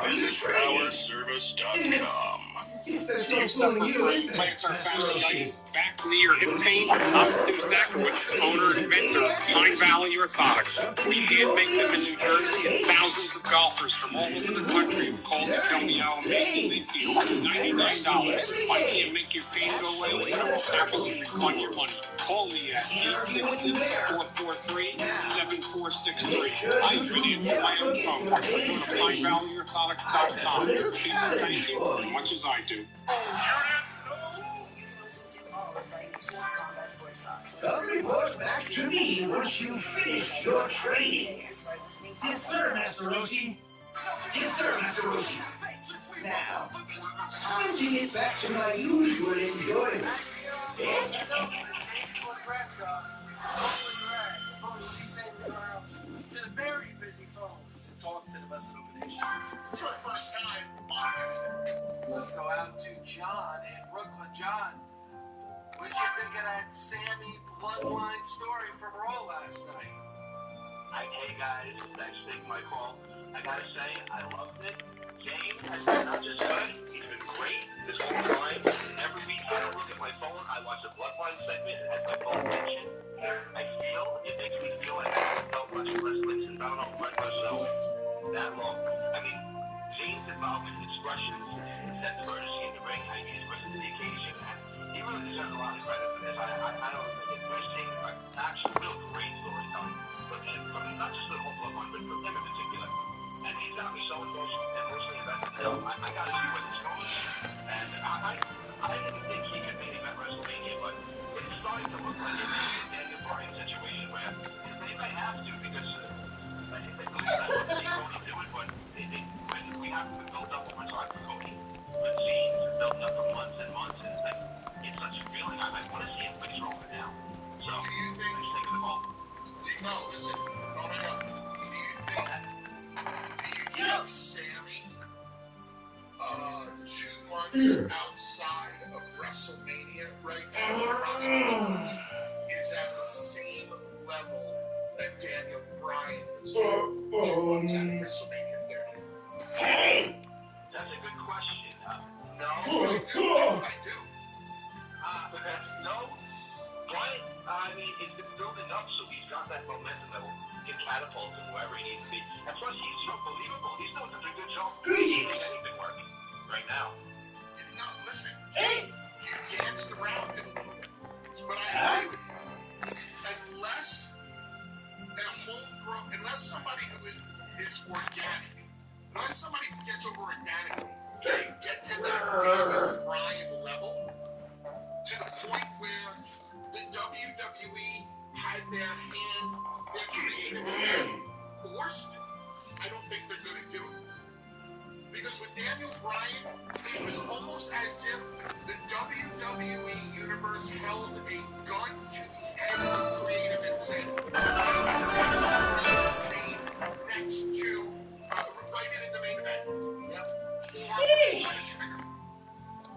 Visit PowerService.com. Plantar fasciitis, back, knee, or hip pain? I'm Tim Zakarowitz, owner and inventor of Pine Valley Orthotics. We hand make them in New Jersey, and thousands of golfers from all over the country have called to tell me how amazing they feel. $99. If I can't make your pain go away, I will happily refund your money. Call me at 866-443-7463. I even answer my own phone. Go to PineValleyOrthotics.com. People thank you as much as I do. Come report back to me once you've finished your training. Yes, sir, Master Roshi. Yes, sir, Master Roshi. Now, time to get back to my usual enjoyment. To the very busy phones and talk to the best of the nation. For the first time on Tuesday. Let's go out to John in Brooklyn. John, what'd you think of that Sammy bloodline story from Raw last night? Hey guys, thanks for taking my call. I gotta say, I loved it. James has been not just good, he's been great this whole time. Every week I don't look at my phone, I watch the bloodline segment and have my phone attention. It makes me feel like I haven't felt much wrestling since I don't know myself that long. I mean, James' involvement in expressions and sense of urgency in the ring, I mean, he's risen to the occasion, and he really deserves a lot of credit for this. I don't think we're seeing actually real great storytelling, but from not just the whole bloodline, but from him in particular. And he's got me so emotionally invested. I gotta see where this goes. And I didn't think he could maybe at WrestleMania, but it's starting to look like it may be a Daniel Bryan situation where they may have to, because I think they believe that they Cody do it, but when we have to build up over time for Cody, with scenes built up for months and months, and it's such a feeling. I want to see him face Roman now. So, do you think? No, listen. Oh my God. Do you think Sammy, 2 months outside of WrestleMania right now, is at the same level that Daniel Bryan was at 2 months out of WrestleMania 30? That's a good question. No. Yes, I do. No. Bryan, I mean, it's been building up, so he's got that momentum that will get catapulted to wherever he needs to be. And plus, he's so believable. He's doing such a good job. He's doing anything working right now. No, listen. Hey! You danced around it a little bit. But I agree with you. Unless somebody who is organic, unless somebody who gets over organically, they get to that Daniel Bryan level, to the point where the WWE had their creative hand forced, I don't think they're going to do it. Because with Daniel Bryan, it was almost as if the WWE Universe held a gun to the head of creative and said, Bryan's name next to, right in the main event. Yep. Or pull the trigger.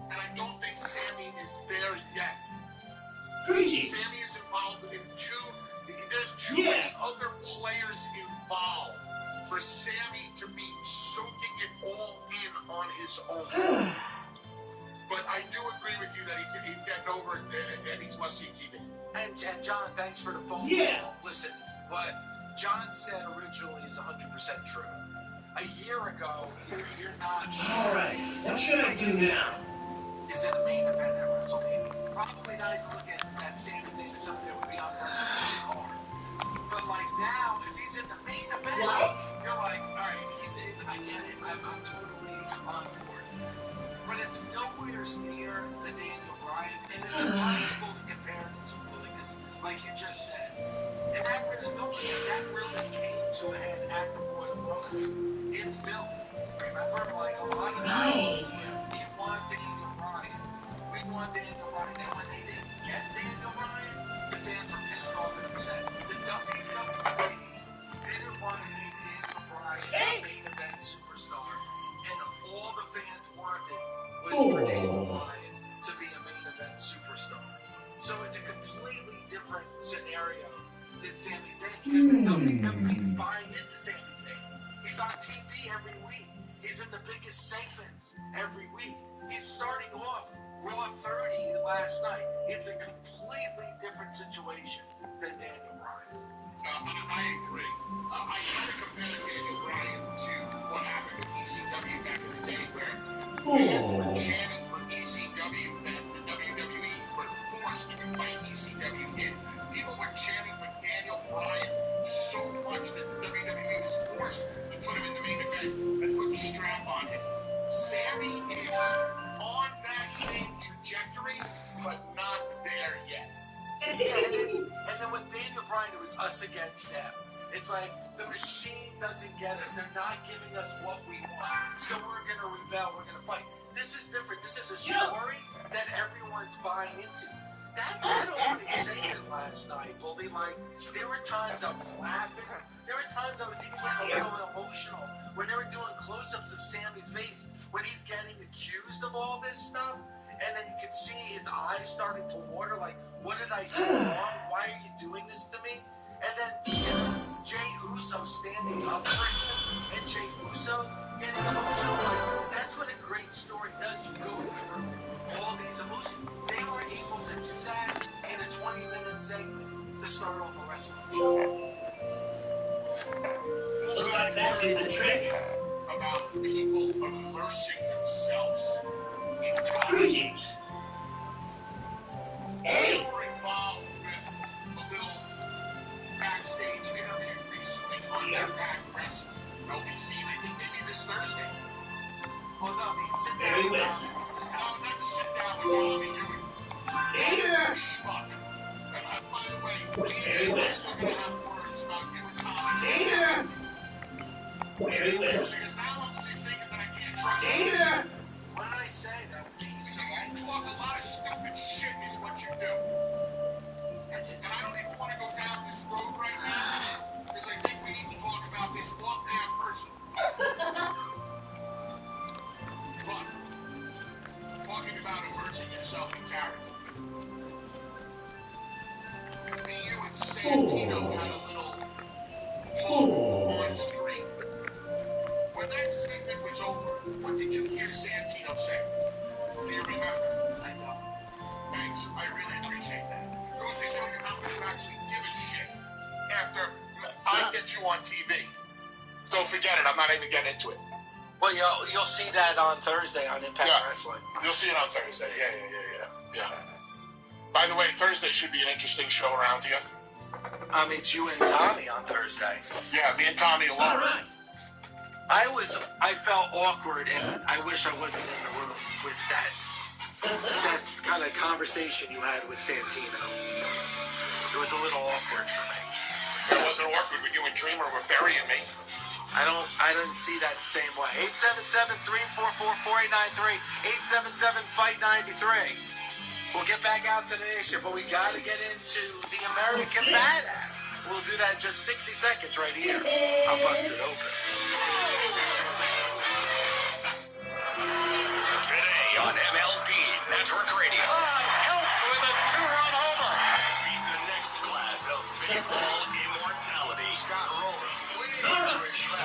And I don't think Sammy is there yet. Sammy is involved in there's too many other players involved for Sammy to be soaking it all in on his own. But I do agree with you that he's getting over it and he's must-see TV. And John, thanks for the phone call. Listen, what John said originally is 100% true. A year ago, you're not... All right, what should I do now? Is in the main event at WrestleMania. Probably not even looking at Sami Zayn as somebody that would be on WrestleMania card. But like now, if he's in the main event, you're like, all right, he's in, I get it, I'm totally on board. But it's nowhere near the Daniel Bryan, and it's impossible to compare it to Willingness, like you just said. And that really came to a head at the Royal Rumble in Philly. Remember, like a lot of times, we want Daniel Bryan. We want Daniel Bryan. And when they didn't get Daniel Bryan, the fans were pissed off and upset. The WWE didn't want to make Daniel Bryan a main event superstar. And all the fans wanted was for Daniel Bryan to be a main event superstar. So it's a completely different scenario than Sami Zayn. Because the WWE is buying into Sami Zayn. He's on TV every week. He's in the biggest segments every week. He's starting off Raw 30 last night. It's a completely different situation than Daniel Bryan. I agree. I try to compare Daniel Bryan to what happened with ECW back in the day, where fans were chanting for ECW, and the WWE were forced to invite ECW in. People were chanting for Daniel Bryan so much that the WWE was forced to put him in the main event and put the strap on him. Sammy is on that same trajectory, but not there yet. And then with Daniel Bryan, it was us against them. It's like the machine doesn't get us. They're not giving us what we want. So we're going to rebel. We're going to fight. This is different. This is a story that everyone's buying into. That opening segment last night, Bully, like, there were times I was laughing. There were times I was even getting a little emotional when they were doing close-ups of Sammy's face, when he's getting accused of all this stuff, and then you could see his eyes starting to water, like, what did I do wrong? Why are you doing this to me? And then Jey Uso standing up for him, and Jey Uso getting emotional. Like, that's what a great story does. You go through all these emotions. They were able to do that in a 20-minute segment to start off the WrestleMania. Looks like that did the trick. About people immersing themselves in Greetings. They were involved with a little backstage interview recently on Impact Wrestling. LBC, I think maybe this Thursday. Oh no, they sit down. Very well. No, not to sit down with Tommy Hewitt. Schmuck. By the way, Very well. we're still going to have words about you and Tommy. Very well. Because now I'm thinking that I can't trust you. What did I say? That would be so You talk a lot of stupid shit is what you do. And I don't even want to go down this road right now, because I think we need to talk about this one damn person. But, talking about immersing yourself in character. Me, you, and Santino had a little talk on screen. When that segment was over, what did you hear Santino say? Do you remember? I know. Thanks. I really appreciate that. Goes to show you how much you actually give a shit after I get you on TV. So forget it. I'm not even getting into it. Well, you'll see that on Thursday on Impact Wrestling. You'll see it on Thursday. Yeah. By the way, Thursday should be an interesting show around here. It's you and Tommy on Thursday. Yeah, me and Tommy alone. All right. I felt awkward, and I wish I wasn't in the room with that kind of conversation you had with Santino. It was a little awkward for me. It wasn't awkward when you and Dreamer were burying me. I didn't see that same way. 877-344-4893. 877-FIGHT-93. We'll get back out to the nation, but we got to get into the American Badass. We'll do that in just 60 seconds right here. I'll bust it open. Today on MLB Network Radio. Help with a two-run homer. Meet the next class of baseball immortality. Scott Roller.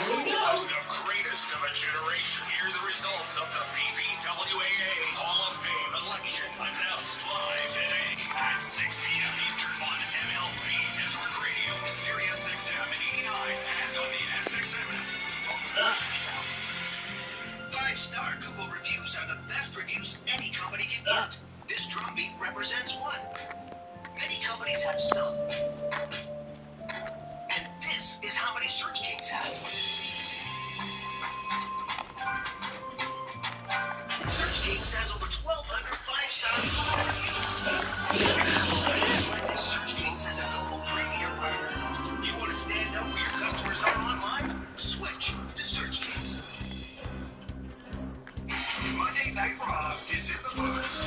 Who's the greatest of a generation? Hear the results of the BBWAA Hall of Fame election. Announced live today at 6 p.m. Eastern on MLB Network Radio, Sirius XM 89, and on the SXM app. 5-star Google reviews are the best reviews any company can get. This drumbeat represents one. Many companies have some. And this is how many Search Kings has. Search Kings has over 1,200 5-star Google reviews. Search Kings has a Google Premier partner. You want to stand out where your customers are online? Switch to Search Kings. Monday Night Raw is in the books.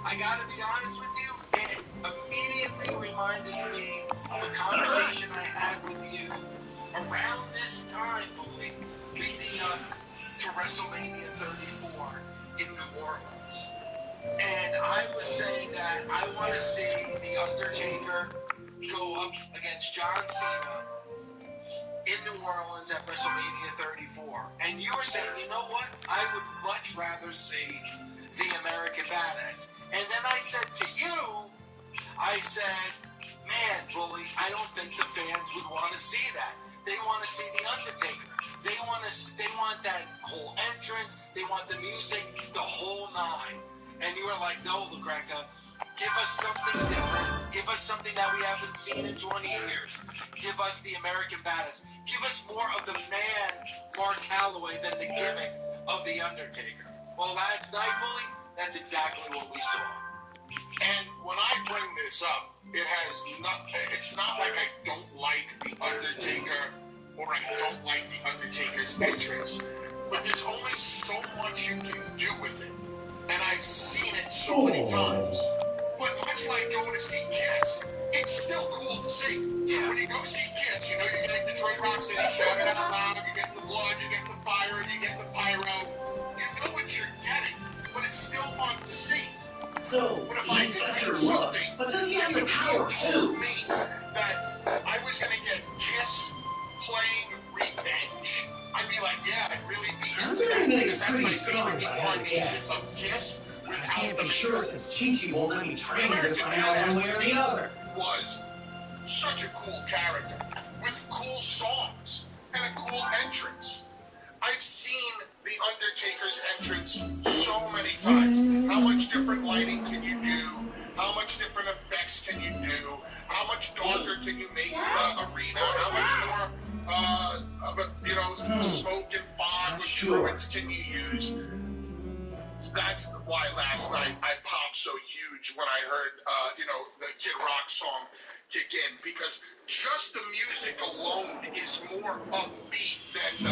I gotta be honest with you, it immediately reminded me of a conversation I had with you around this time, leading up to WrestleMania 34 in New Orleans. And I was saying that I want to see The Undertaker go up against John Cena in New Orleans at WrestleMania 34. And you were saying, you know what? I would much rather see the American Badass. And then I said to you, I said, man, Bully, I don't think the fans would want to see that. They want to see The Undertaker. They want that whole entrance. They want the music, the whole nine. And you were like, no, LaGreca, give us something different. Give us something that we haven't seen in 20 years. Give us the American Badass. Give us more of the man, Mark Calloway, than the gimmick of The Undertaker. Well, last night, Bully, that's exactly what we saw. And when I bring this up, it's not like I don't like The Undertaker or I don't like The Undertaker's entrance, but there's only so much you can do with it. And I've seen it so many times. But much like going to see Kiss, it's still cool to see. Yeah. When you go see Kiss, you know you're getting Detroit Rock City, shouting out loud, you're getting the blood, you're getting the fire, you're getting the pyro. You know what you're getting, but it's still fun to see. So, but if I could do something, but does he have the power told me that I was going to get Kiss playing Revenge, I'd be like, yeah, I'd really be into that, because that's my favorite incarnation of Kiss without the sure since Chi Orochi won't let me train her to find out one way or the other. Was such a cool character with cool songs and a cool entrance. I've seen The Undertaker's entrance so many times. How much different lighting can you do? How much different effects can you do? How much darker can you make the arena? How much more, smoke and fog with druids can you use? That's why last night I popped so huge when I heard, the Kid Rock song kick in, because just the music alone is more upbeat than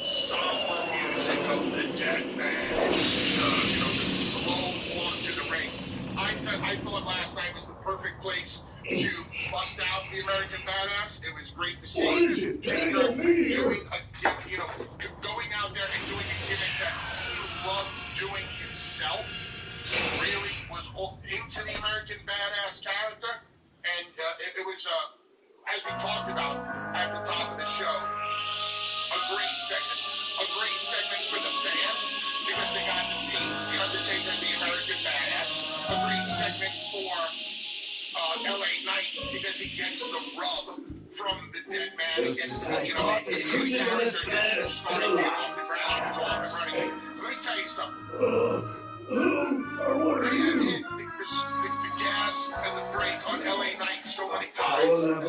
somber music of the dead man, the slow walk to the ring. I thought last night was the perfect place to bust out the American Badass. It was great to see Taker doing going out there and doing a gimmick that he loved doing himself. He really was into the American Badass character, and it was, as we talked about at the top of the show, a great segment. A great segment for the fans, because they got to see The Undertaker and the American Badass. A great segment for LA Knight, because he gets the rub from the dead man. He gets his character gets started getting off the ground. It's off and running. Let me tell you something. They had hit the gas and the brake on LA Knight so many times. And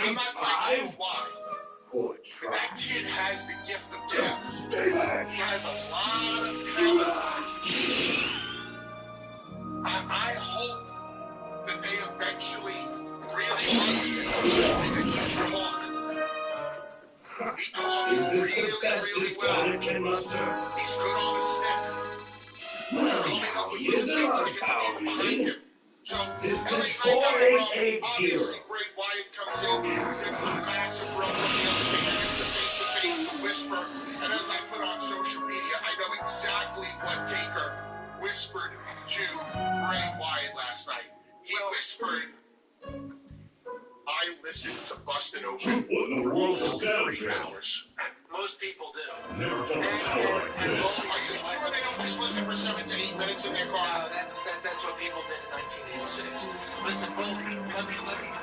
I'm not quite sure why. That kid has the gift of gab. He has a lot of talent. I hope that they eventually really run with him, because he talks really well. He's good on the step. He's coming up with new things to get the people behind him. So, Distance 4880. Obviously, Bray Wyatt comes in, gets the massive rub from the Undertaker, gets the face-to-face, the whisper, and as I put on social media, I know exactly what Taker whispered to Bray Wyatt last night. He whispered, I listened to Busted Open for all 3 hours. Most people do. Never felt power like Are this. you sure they don't just listen for 7 to 8 minutes in their car? No, that's what people did in 1986. Listen, Boldy,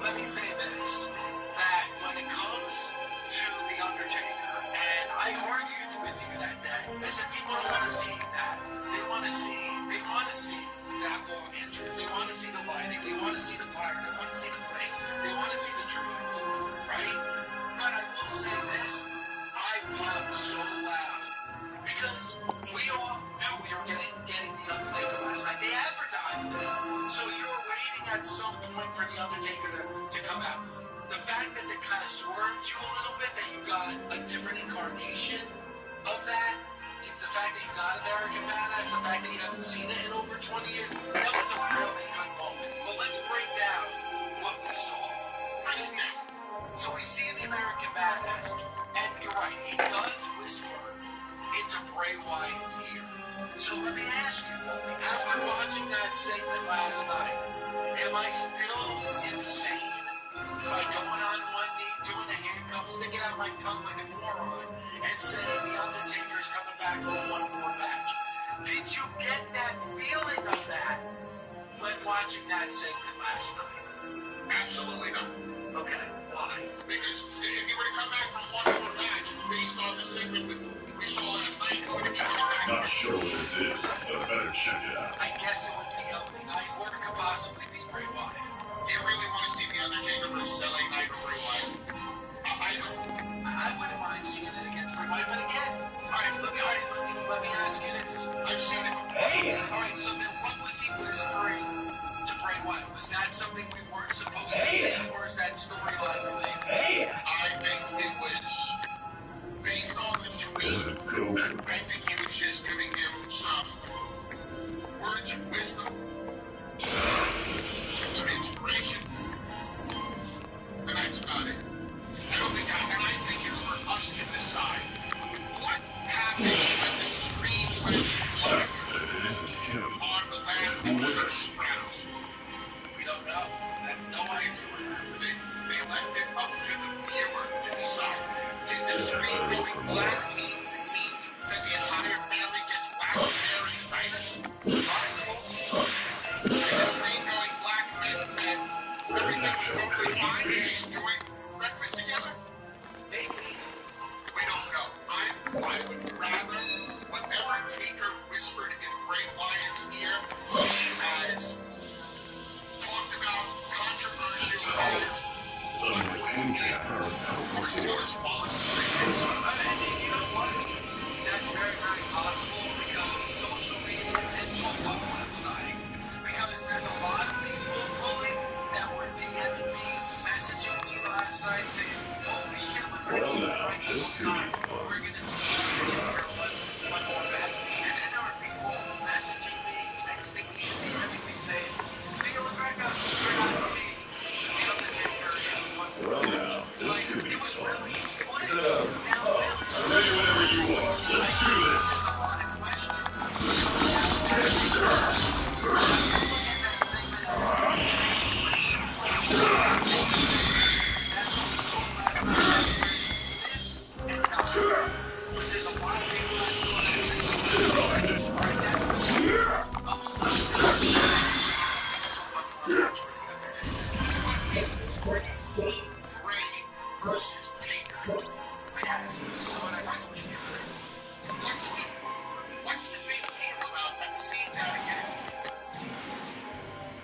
let me say this: that when it comes to the Undertaker, and I argued with you that day, I said people don't want to see that. They want to see that long entrance. They want to see the lighting. They want to see the fire. They want to see the flame. They want to see the druids, right? But I will say this: I popped so loud because we all knew we were getting the Undertaker last night. They advertised it, so you were waiting at some point for the Undertaker to come out. The fact that they kind of swerved you a little bit, that you got a different incarnation of that, the fact that you got American Badass, the fact that you haven't seen it in over 20 years, that was a really good moment. But let's break down what we saw. So we see the American Badass, and you're right, he does whisper into Bray Wyatt's ear. So let me ask you, after watching that segment last night, am I still insane by going on one knee, doing the handcuffs, sticking out my tongue like a moron, and saying the Undertaker's coming back for one more match? Did you get that feeling of that when watching that segment last night? Absolutely not. Okay, why? Because if you were to come back from one more match based on the segment we saw last night, it would be coming back. Not sure what this is, but I better check it out. I guess it would be opening night, or it could possibly be Bray Wyatt. Do you really want to see The Undertaker versus LA Knight or Bray Wyatt? I don't. I wouldn't mind seeing it against Bray Wyatt, but again, let me ask you this. I've seen it before. Hey! Alright, so then what was he whispering to Bray Wyatt? Was that something we weren't supposed to see, or is that storyline related? Hey! I think it was based on the tweet. I think he was just giving him some words of wisdom, some inspiration, and that's about it. I think it's for us to decide what happened when the screen went black It isn't him. on the last episode of Sopranos. We don't know. I have no idea what happened. They left it up to the viewer to decide. Did the screen going black means that the entire family gets whacked there in the diner? It's possible. this rain going black and everything was totally fine and they enjoyed breakfast together? Maybe. We don't know. I would rather whatever Taker whispered in Bray Wyatt's ear, he has talked about controversial things. And you know what? That's very, very possible because social media and one website. Because there's a lot of people, Bully, that were DMing me, messaging me last night saying, holy shit, we're going to see one more match. And then there were people messaging me, texting me, and DMing me saying, see you, Rebecca, we're not seeing The Undertaker in one more match. Like, it was really split. Ready whenever you are. Let's do this. Versus Taker. What's the big deal about that? Seeing that again?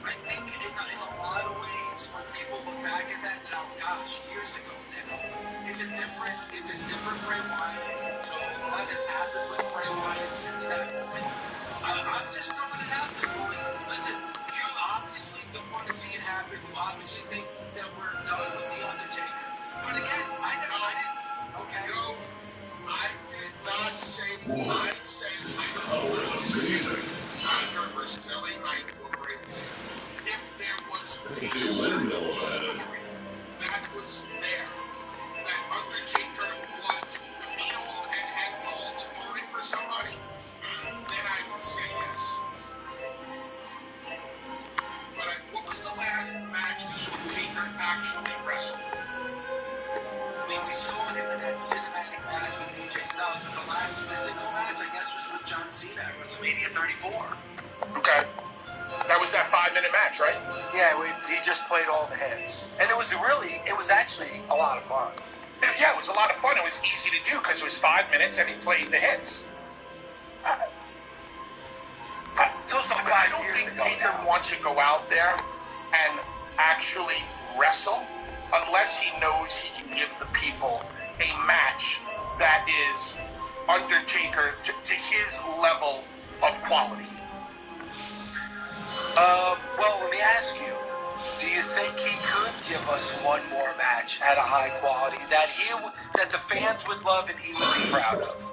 I think in a lot of ways, when people look back at that now, gosh, years ago now, it's a different Bray Wyatt. You know, a lot has happened with Bray Wyatt since that moment. I'm just throwing it out there, Bully. Listen, you obviously don't want to see it happen. You obviously think that we're done with The Undertaker. But again, I didn't. Okay. No, I did not say. I said I don't Oh, want to see amazing. Taker versus LA Knight or Bray Wyatt. If there was Okay, windmill story head. that was there, that Undertaker was the be-all and end-all opponent for somebody, then I would say yes. But what was the last match we saw Taker actually wrestle? I mean, we saw him in that cinematic match with AJ Styles, but the last physical match, I guess, was with John Cena at WrestleMania 34. Okay. That was that 5-minute match, right? Yeah, he just played all the hits. And it was actually a lot of fun. Yeah, it was a lot of fun. It was easy to do because it was 5 minutes and he played the hits. It's also I don't think Taker wants to go out there and actually wrestle unless he knows he can give the people a match that is Undertaker to his level of quality. Well, let me ask you. Do you think he could give us one more match at a high quality that the fans would love and he would be proud of?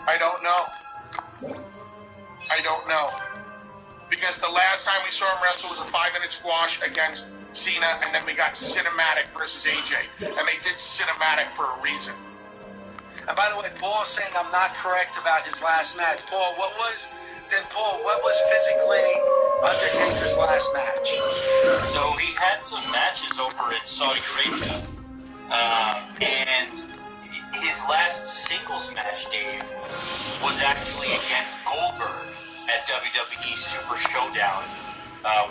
I don't know. Because the last time we saw him wrestle was a 5-minute squash against Cena, and then we got cinematic versus AJ. And they did cinematic for a reason. And by the way, Paul's saying I'm not correct about his last match. Paul, what was physically Undertaker's last match? So he had some matches over in Saudi Arabia. And his last singles match, Dave, was actually against Goldberg at WWE Super Showdown,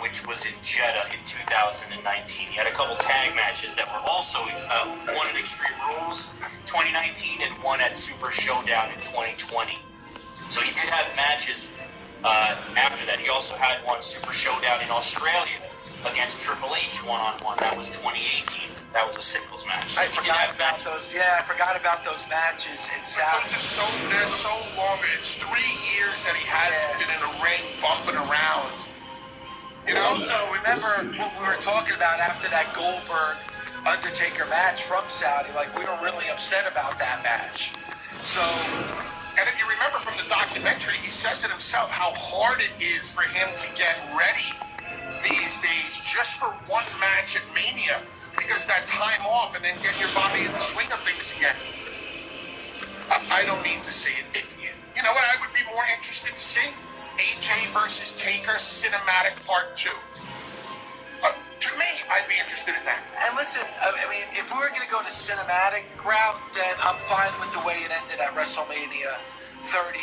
which was in Jeddah in 2019. He had a couple tag matches that were also one at Extreme Rules 2019 and one at Super Showdown in 2020. So he did have matches after that. He also had one Super Showdown in Australia against Triple H one-on-one. That was 2018. That was a singles match. I forgot about those. Yeah, I forgot about those matches in Saudi. They're so long. It's 3 years that he hasn't been in a ring bumping around. You know? Also, remember what we were talking about after that Goldberg Undertaker match from Saudi? Like, we were really upset about that match. So, and if you remember from the documentary, he says it himself how hard it is for him to get ready these days just for one match at Mania. Because that time off and then getting your body in the swing of things again. I don't need to see it. You know what I would be more interested to see? AJ versus Taker Cinematic Part 2. To me, I'd be interested in that. And listen, I mean, if we were going to go to cinematic route, then I'm fine with the way it ended at WrestleMania 30,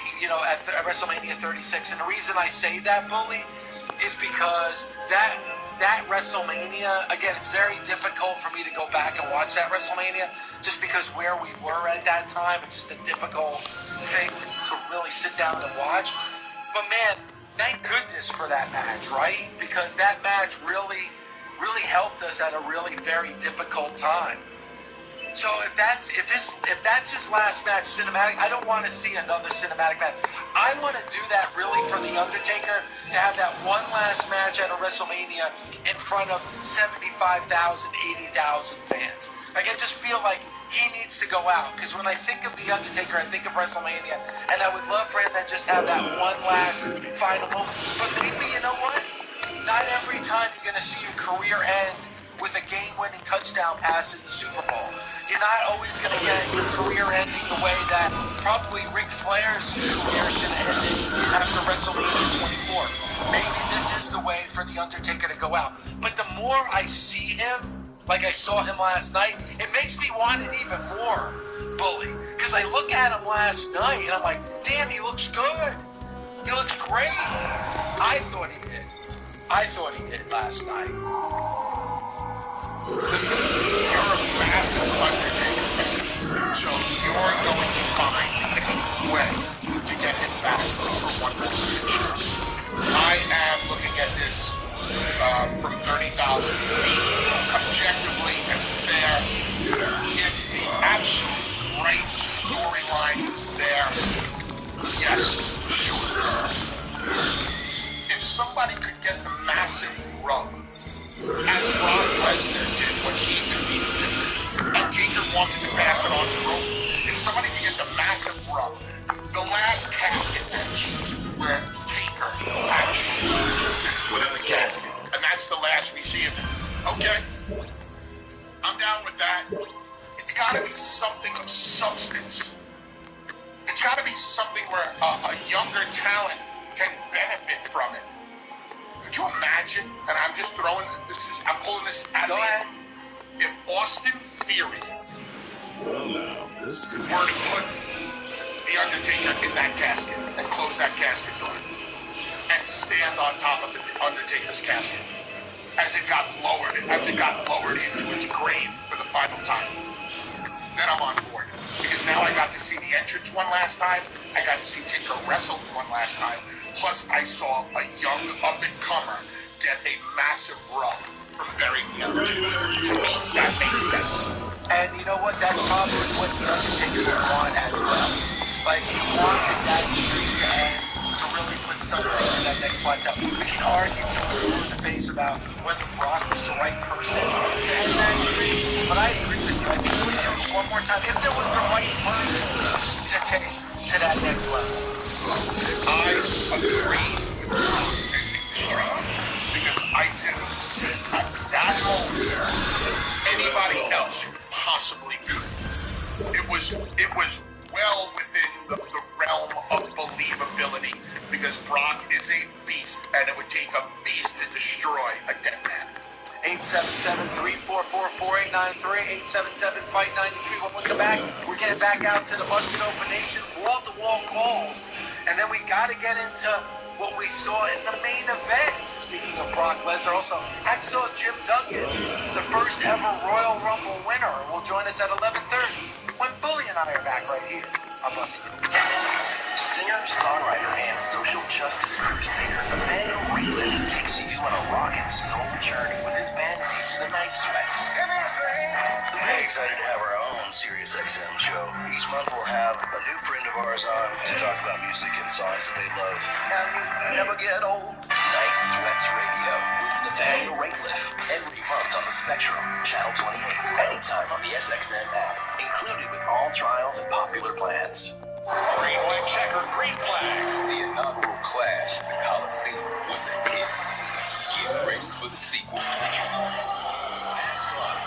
at WrestleMania 36. And the reason I say that, Bully, is because that WrestleMania, again, it's very difficult for me to go back and watch that WrestleMania just because where we were at that time, it's just a difficult thing to really sit down and watch. But man, thank goodness for that match, right? Because that match really helped us at a really very difficult time. So if that's his last match cinematic, I don't want to see another cinematic match. I want to do that really for The Undertaker, to have that one last match at a WrestleMania in front of 75,000, 80,000 fans. Like, I just feel like he needs to go out, because when I think of The Undertaker, I think of WrestleMania, and I would love for him to just have that one last final moment. But maybe, you know what? Not every time you're going to see your career end with a game-winning touchdown pass in the Super Bowl. You're not always going to get your career ending the way that probably Ric Flair's career should have ended after WrestleMania 24. Maybe this is the way for The Undertaker to go out. But the more I see him, like I saw him last night, it makes me want it even more, Bully. Because I look at him last night, and I'm like, damn, he looks good. He looks great. I thought he did last night. Listen, you're a massive Undertaker fan, so you're going to find a way to get him back for one more match. I am looking at this from 30,000 feet, objectively and fair. If the absolute right storyline is there, yes, sure. If somebody could get the massive rub, as Brock Lesnar did when he defeated Taker, and Taker wanted to pass it on to Roman. If somebody can get the massive rub, the last casket match where Taker actually puts his foot in the casket, and that's the last we see of him. Okay, I'm down with that. It's got to be something of substance. It's got to be something where a younger talent can benefit from it. Could you imagine? And I'm just I'm pulling this out of the head. If Austin Theory were to put The Undertaker in that casket and close that casket door and stand on top of the Undertaker's casket as it got lowered into its grave for the final time, then I'm on board. Because now I got to see the entrance one last time. I got to see Taker wrestle one last time. Plus, I saw a young up-and-comer get a massive rub from burying The Undertaker. To me, that makes sense. And you know what? That's probably what The Undertaker would want as well. Like, he wanted that streak to end, to really put something in that next plateau. We can argue till we're blue in the face about whether Brock was the right person to end that streak, but I agree with you. I think we do it one more time. If there was the right person to take to that next level. I agree with Brock ending the streak, because I didn't see at that moment anybody else who could possibly do it. It was well within the realm of believability, because Brock is a beast, and it would take a beast to destroy a dead man. 877-344-4893, 877-FIGHT-93. When we come back, we're getting back out to the Busted Open Nation, wall-to-wall calls. And then we got to get into what we saw in the main event. Speaking of Brock Lesnar, also, I saw Jim Duggan, the first ever Royal Rumble winner, will join us at 11:30 when Bully and I are back right here on Busted. Singer, songwriter, and social justice crusader Emmanuel Reedliffe takes you on a rock and soul journey with his bandmates, the Night Sweats. Very excited to have our own SiriusXM show. Each month we'll have a new friend of ours on to talk about music and songs that they love. And we never get old. Night Sweats Radio with Nathaniel Rateliff. Every month on the Spectrum, Channel 28. Anytime on the SXM app. Included with all trials and popular plans. Green flag checker, green flag. The inaugural clash at the Coliseum was a hit. Get ready for the sequel. NASCAR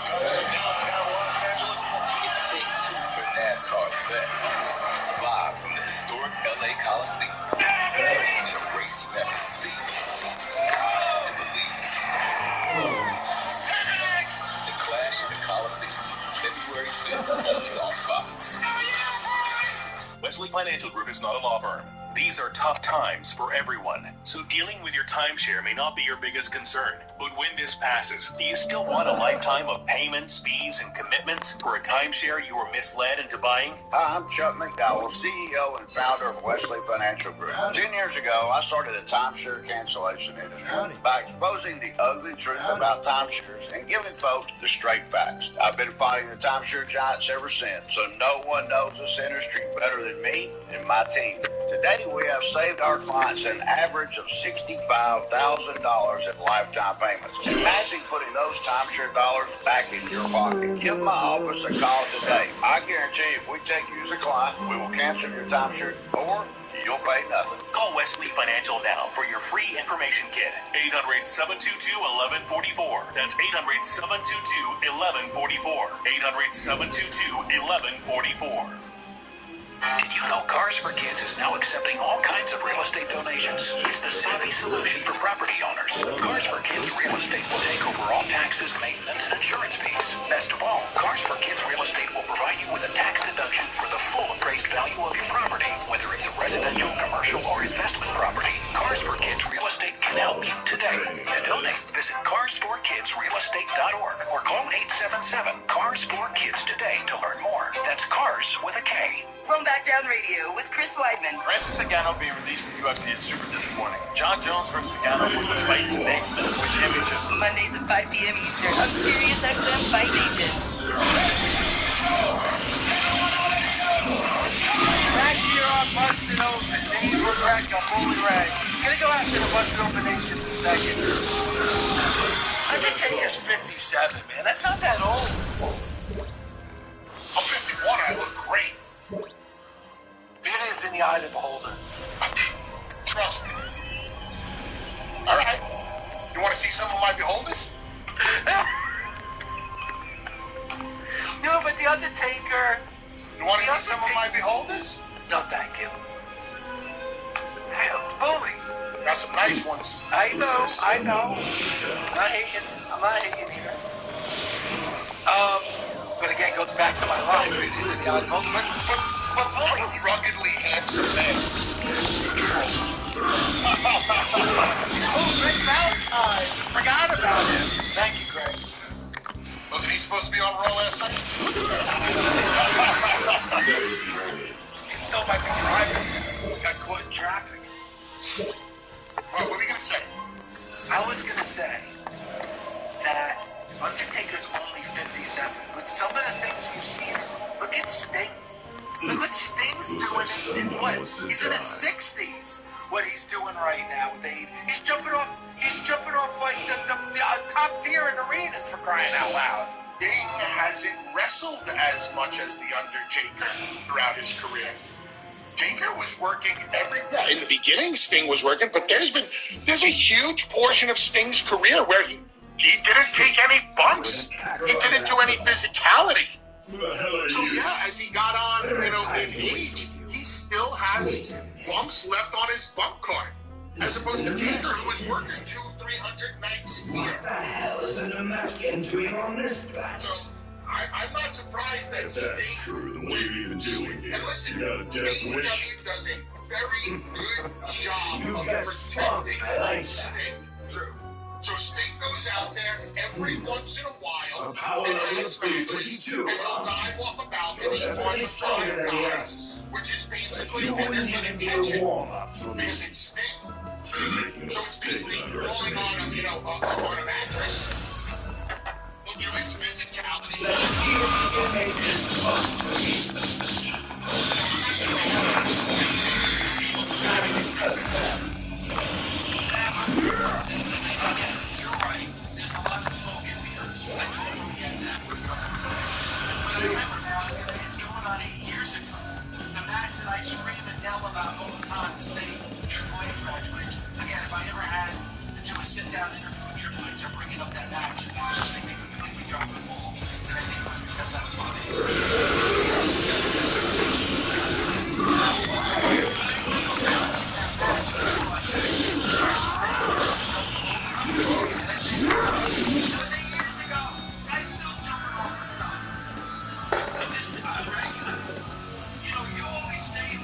goes to downtown Los Angeles. It's take two for NASCAR's best. Live from the historic LA Coliseum. In a race you have to see to believe. The Clash at the Coliseum, February 5th, only on Fox. Wesley Financial Group is not a law firm. These are tough times for everyone, so dealing with your timeshare may not be your biggest concern. But when this passes, do you still want a lifetime of payments, fees, and commitments for a timeshare you were misled into buying? Hi, I'm Chuck McDowell, CEO and founder of Wesley Financial Group. 10 years ago, I started the timeshare cancellation industry by exposing the ugly truth about timeshares and giving folks the straight facts. I've been fighting the timeshare giants ever since, so no one knows this industry better than me and my team. Today, we have saved our clients an average of $65,000 in lifetime payments. Imagine putting those timeshare dollars back in your pocket. Give my office a call today. I guarantee if we take you as a client, we will cancel your timeshare or you'll pay nothing. Call Wesley Financial now for your free information kit. 800-722-1144. That's 800-722-1144. 800-722-1144. Did you know Cars for Kids is now accepting all kinds of real estate donations? It's the savvy solution for property owners. Cars for Kids Real Estate will take over all taxes, maintenance, and insurance fees. Best of all, Cars for Kids Real Estate will provide you with a tax deduction for the full appraised value of your property, whether it's a residential, commercial, or investment property. Cars for Kids Real Estate can help you today. To donate, visit carsforkidsrealestate.org or call 877-CARS4KIDS today to learn more. That's Cars with a K. From Back Down Radio with Chris Weidman. Francis Ngannou being released from the UFC is super disappointing. John Jones versus Ngannou was the fight today for the Heavyweight Championship. Mondays at 5 p.m. Eastern on Sirius XM Fight Nation. Back here on Busted Open, Dave Rebecca, Bully Ray. Gonna go after the Busted Open Nation in a second. Undertaker's 57, man. That's not that old. I'm 51. I look great. It is in the eye of the beholder. Trust me. All right. You want to see some of my beholders? No, but the Undertaker. You want to see some of my beholders? No, thank you. Damn, Bully. Got some nice ones. I know. I'm not hating either. But again, goes back to my line. He's a god. But Bully, he's a ruggedly handsome man. Oh, Greg Valentine. Forgot about him. Thank you, Greg. Wasn't he supposed to be on Raw last night? He still might be driving. Got caught in traffic. What were you going to say? I was going to say that Undertaker's only 57, but some of the things you've seen, look at Sting. Look what Sting's doing in what? He's in his 60s. What he's doing right now with age. He's jumping off like the top tier in arenas for crying out loud. Sting hasn't wrestled as much as The Undertaker throughout his career. Taker was working every day. In the beginning, Sting was working, but there's a huge portion of Sting's career where he didn't take any bumps. He didn't do any physicality. So yeah, as he got on, in age, he still has bumps left on his bump card. As opposed to Taker, who was working 200-300 nights a year. What the hell is an American doing on this planet? So, I'm not surprised that Sting True, the way you're even doing it. And listen, You got a death AEW wish? does a very good job You've of got protecting spunk. I like Sting. that. True. So Sting goes out there every once in a while Power and level has 22. matches, and he'll dive off a balcony on the five guys, which is basically You when they're wouldn't getting even do a attention. warm-up for me. Because it's Sting. You're making a So it's mistake basically on rolling on a mattress. He'll do his physicality. Let's see if you can make this fun for me. You're right. There's a lot of smoke in here. I totally get that when it comes to Sting. But I remember now, it's going on 8 years ago. The match that I scream and yell about all the time, the Sting Triple H match, which, again, if I ever had to do a sit-down interview with Triple H, I'm bringing up that match. It's something that completely dropped the ball. And I think it was because I was you always say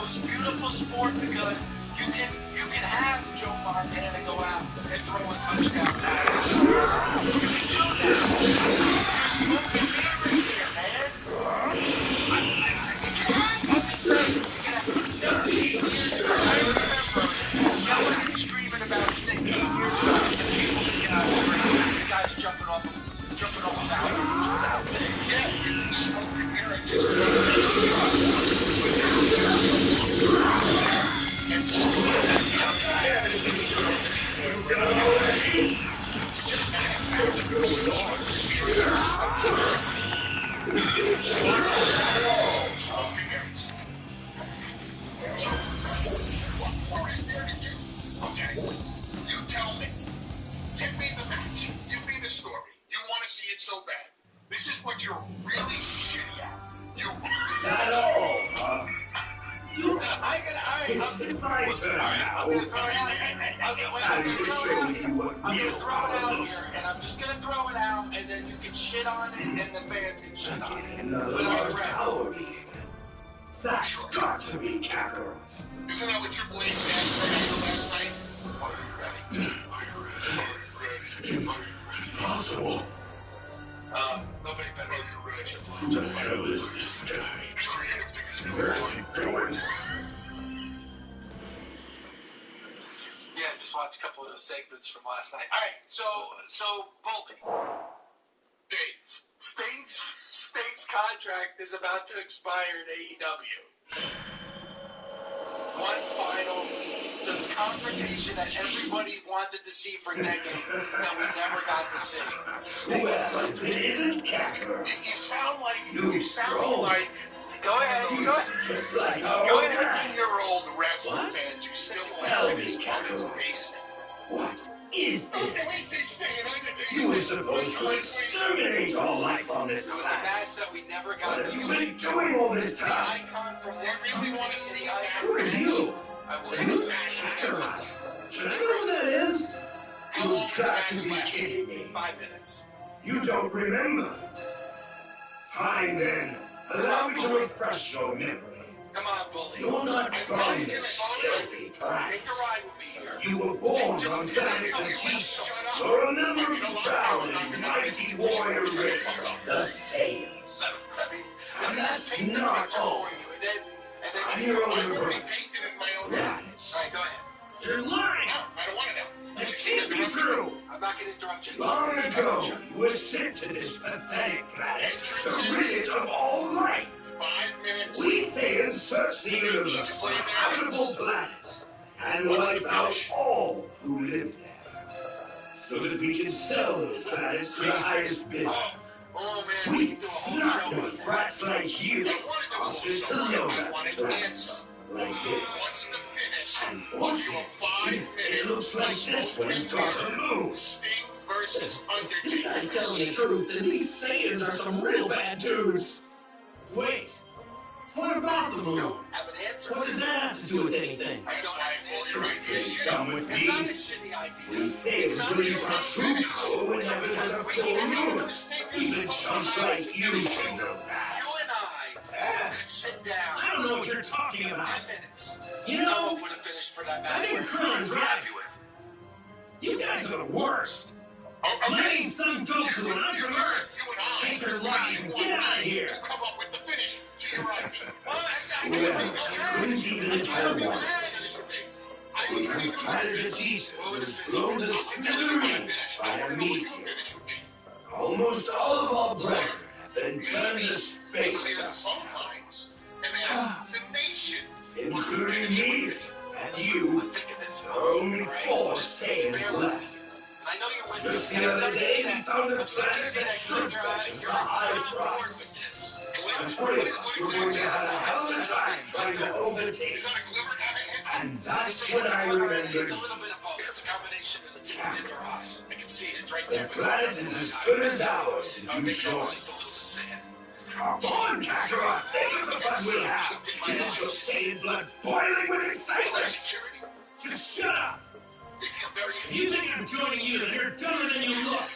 most beautiful sport because you can have Joe Montana go out and throw a touchdown pass. You can do that. You're smoking mirrors here, man. I'm just saying, you can have 13 years ago. I remember yelling and screaming about Sting 8 years ago. People thinking I was crazy. The guy's jumping off balconies for God's sake. Yeah, you can smoke a mirror just and smoke that what is there to do? Okay, you tell me. Give me the match. Give me the story. You want to see it so bad. This is what you're really shitty at. You. Not all, huh? I'm gonna throw it out here, and I'm just gonna throw it out, and then you can shit on it, and the fans can shit on it. Another large power meeting. That's got to be Kakarot. Isn't that what Triple H asked for Angle last night? Are you ready? Possible. Nobody better. Are you ready? Who the hell is this guy? Where is he going? Yeah, just watched a couple of those segments from last night. All right, so Boldy. Sting's contract is about to expire in AEW. One final, the confrontation that everybody wanted to see for decades that we never got to see. Well, if it isn't Kakarot. You sound like Go ahead. Go ahead. 15-year-old wrestling fans who still lives in his mother's basement. What is this? You were supposed to exterminate all life on this It was a planet. match that we never got What to have you see. been doing all this The time? icon from what really want to see Who are you? I will Who's Kakarot? Should I know who that is? You've got to be kidding me. 5 minutes. You don't remember? Fine then. Allow me to refresh your memory. Come on, Bully. You're not from this stealthy planet. Take the ride with me here. You were born on planet Vegeta. You're a member of the proud and mighty warrior race, the Saiyans. And that's not all. I'm your older brother, Raditz. All right, go ahead. You're lying! No, I don't want to know. That can't be true! I'm not going to interrupt you. Long ago, you were sent to this pathetic planet to rid it of all life. 5 minutes. We Saiyans search the universe for habitable planets and wipe out all who live there, so that we can sell those planets to the highest bidder. Oh, man, We snot-nosed rats like you are sent to low-rate planets like this. What's the finish? Unfortunately, it looks like this one's got to move. Sting versus This Undertaker. guy's telling the truth, and these Saiyans are some real bad dudes. Wait, what about the move? Have an answer. What does that have to do with anything? I don't have an answer. Come with It's not a me. shitty idea. We Saiyans release our true power whenever there's a full moon. Even chumps like you should know that. You and I could sit down. I don't know what you're talking about. 10 minutes. You I know, will put a finish for that I match. think Kron's right. You guys are the worst. My name's Son Goku, and I'm from Earth. Take your lives and get out of here. Come up with the finish to your idea. Well, I couldn't even if I wanted. Because Planet Vegeta was blown to smithereens by a meteor. Almost all of our brethren have been turned to space dust. Including me and you, there are only 4 Saiyans left. I know you went Just the other day, we found a planet that should possess a high price. The 3 of us were going to have a hell of a time trying to overtake it. And that's when I remembered It's a little bit of both. It's a combination of the tickets in your eyes. I can see it. It's right the there. planet is as good as ours if you join us. Come on, Kakarot, think of the fun we'll have. Isn't your Saiyan blood boiling with excitement? Just shut up. If you think I'm joining you, then you're dumber than you look.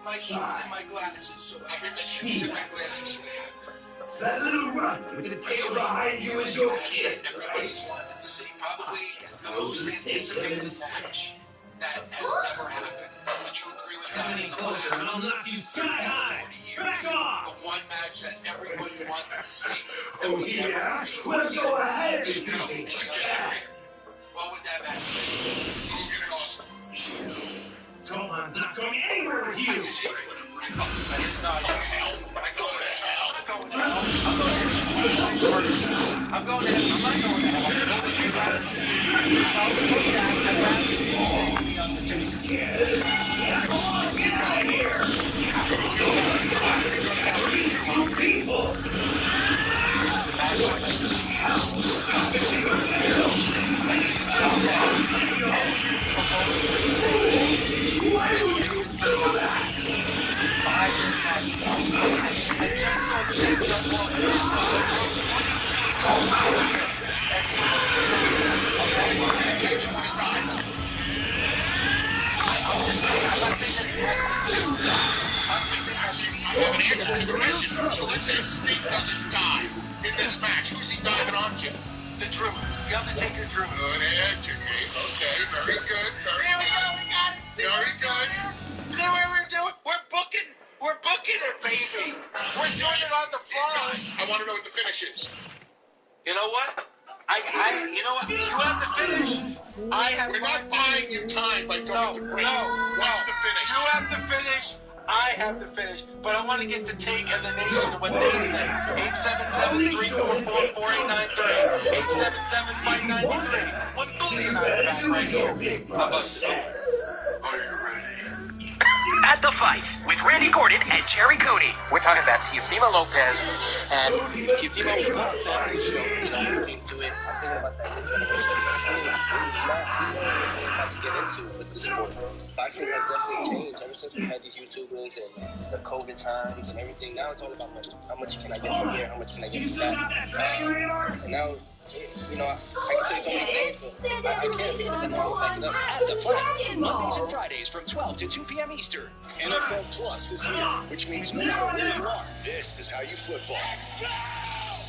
My shoes and my glasses. So I get my shoes and my glasses. So we have them. That little runt with the tail behind you is your kid, Everybody's right? wanted to see probably the most anticipated match that has never happened. Would you agree with that? Any closer and I'll knock you sky high. Back off! The one match that everybody wanted to see. Oh yeah? Let's go ahead, Stevie. What would that match be? Hogan and Austin. Gohan's not going anywhere with you. I'm going to hell. I'm not going to hell. I'm not going to Yeah, come on, get out of here. People. Why would you do that? I just saw Steve jump off the 22. I'm just saying, I'm not saying that he has to do that. I'm just saying that I haven't answered the question, so let's say Snake doesn't die in this match. Who's he diving onto? The Druids. The Undertaker Druids. Good answer, Dave. Okay, very good. Here we go, we got it. Very good. See what we're doing? We're booking it, baby. We're doing it on the fly. I want to know what the finish is. You know what? You know what? You have the finish. We're not buying you time by going to break. What's the finish? You have the finish. I have the finish. But I want to get the take of the nation of what they think. 877-344-4893. 877-593. What booty am I back right here? How about this? Are you ready? At the fight with Randy Gordon and Jerry Cooney. We're talking about Teofimo Lopez and Teofimo Boxing has definitely changed ever since we had these YouTubers and the COVID times and everything. Now it's all about money. How much can I get from here? How much can I get from that? And now, you know, I can say so many things, but I can't because I know I'm backing up. At the fight, Mondays and Fridays from 12 to 2 p.m. Eastern. NFL Plus is here, which means no matter where you are, this is how you football.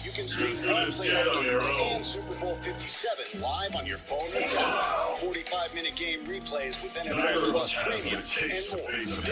You can stream games and Super Bowl 57 live on your phone or tablet. 45-minute game replays with NFL Plus Premium and more. This is the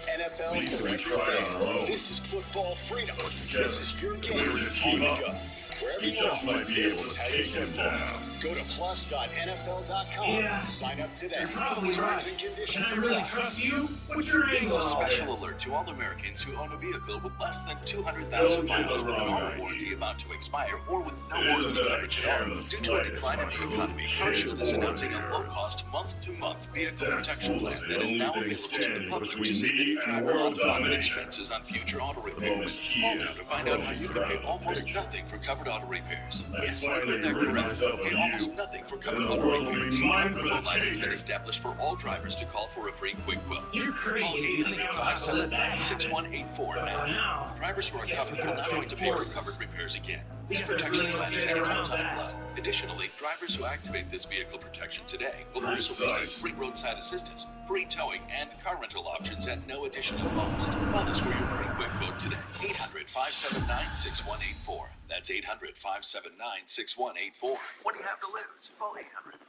NFL to reach your day. This is football freedom. This is your game on the go. Wherever you are, this is how you football. Go to plus.nfl.com and sign up today. You're probably right. Can I really trust you? What's your This is a angle? special alert to all Americans who own a vehicle with less than 200,000 miles with an auto warranty about to expire or with no warranty coverage at all. Due to a decline in the economy, CarShield is announcing a low-cost, month-to-month vehicle protection plan that is now available to the public to save you out-of-pocket expenses on future auto repairs. Call now to find out how you can pay almost nothing for covered auto repairs. Yes, you heard that correct. Pay almost nothing for covered auto repairs. The line has been established for all drivers to call for a free quick quote. You're crazy. You think I'm about to let that happen? 6184. But for now, Drivers who are covered will not have to pay for covered repairs again. This protection plan is at an all-time low. Additionally, drivers who activate this vehicle protection today will also receive free roadside assistance, free towing, and car rental options at no additional cost. Call us for your free quick quote today. 800-579-6184. That's 800-579-6184. What do you have to lose? Call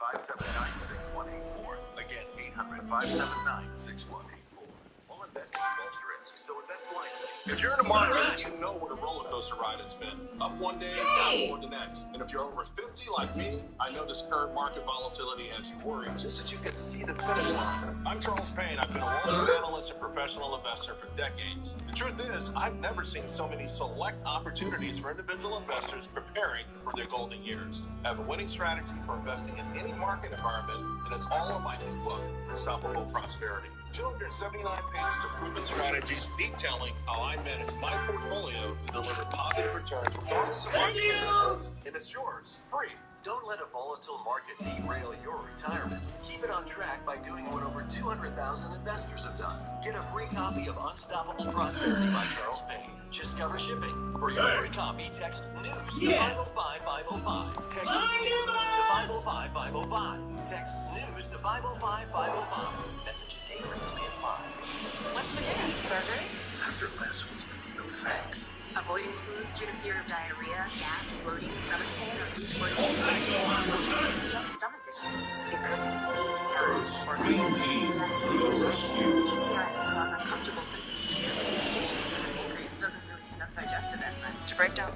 800-579-6184. Again, 800-579-6184. All investing involves risk, so invest wisely. If you're in the market, you know what a roller coaster ride it's been. Up one day, down one the next. And if you're over 50 like me, I know this current market volatility has you worried just as you can see the finish line. I'm Charles Payne. I've been a Wall Street analyst and professional investor for decades. The truth is, I've never seen so many select opportunities for individual investors preparing for their golden years. I have a winning strategy for investing in any market environment, and it's all in my new book, Unstoppable Prosperity. 279 pages of proven strategies detailing how I manage my portfolio to deliver positive returns for markets and it's yours, free. Don't let a volatile market derail your retirement. Keep it on track by doing what over 200,000 investors have done. Get a free copy of Unstoppable Prosperity by Charles Payne. Just cover shipping. For your free copy, text NEWS to 505-505. Text NEWS to 505-505. Text NEWS to 505-505. Message and data rates may apply. What's for dinner? Burgers? After last week, no thanks. A Avoiding foods due to fear of diarrhea, gas, bloating, stomach pain, or loose loading stomach. Just stomach issues. It could be EPI or EPI can cause uncomfortable symptoms and irritating condition when the pancreas doesn't release enough digestive enzymes to break down.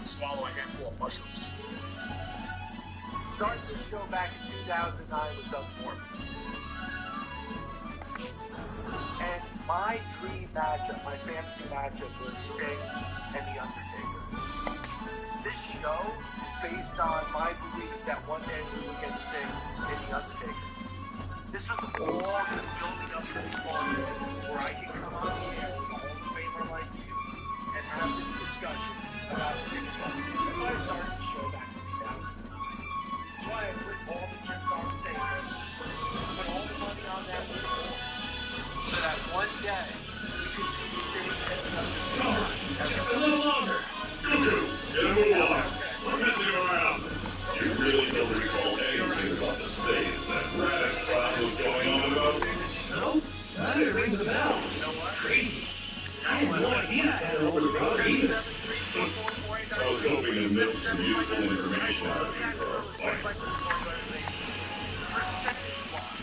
Swallow a handful of mushrooms. Started this show back in 2009 with Doug Morton. And my dream matchup, my fantasy matchup was Sting and The Undertaker. This show is based on my belief that one day we would get Sting and The Undertaker. This was all just building up to this moment where I can come on the air with a Hall of Famer like you and have this discussion about Sting and The Undertaker. That's why I started the show back in 2009. That's why I put all the chips on the table, put all the money on that little board, so that one day we could see Sting and The Undertaker. Just a little longer. Get a move on. We're messing around. You really don't recall anything about the saves that Radix class was going on about? No? That rings a bell. Crazy. I had no idea I had an older brother either. I was hoping to milk some useful information out of you for our fight. Percentage-wise,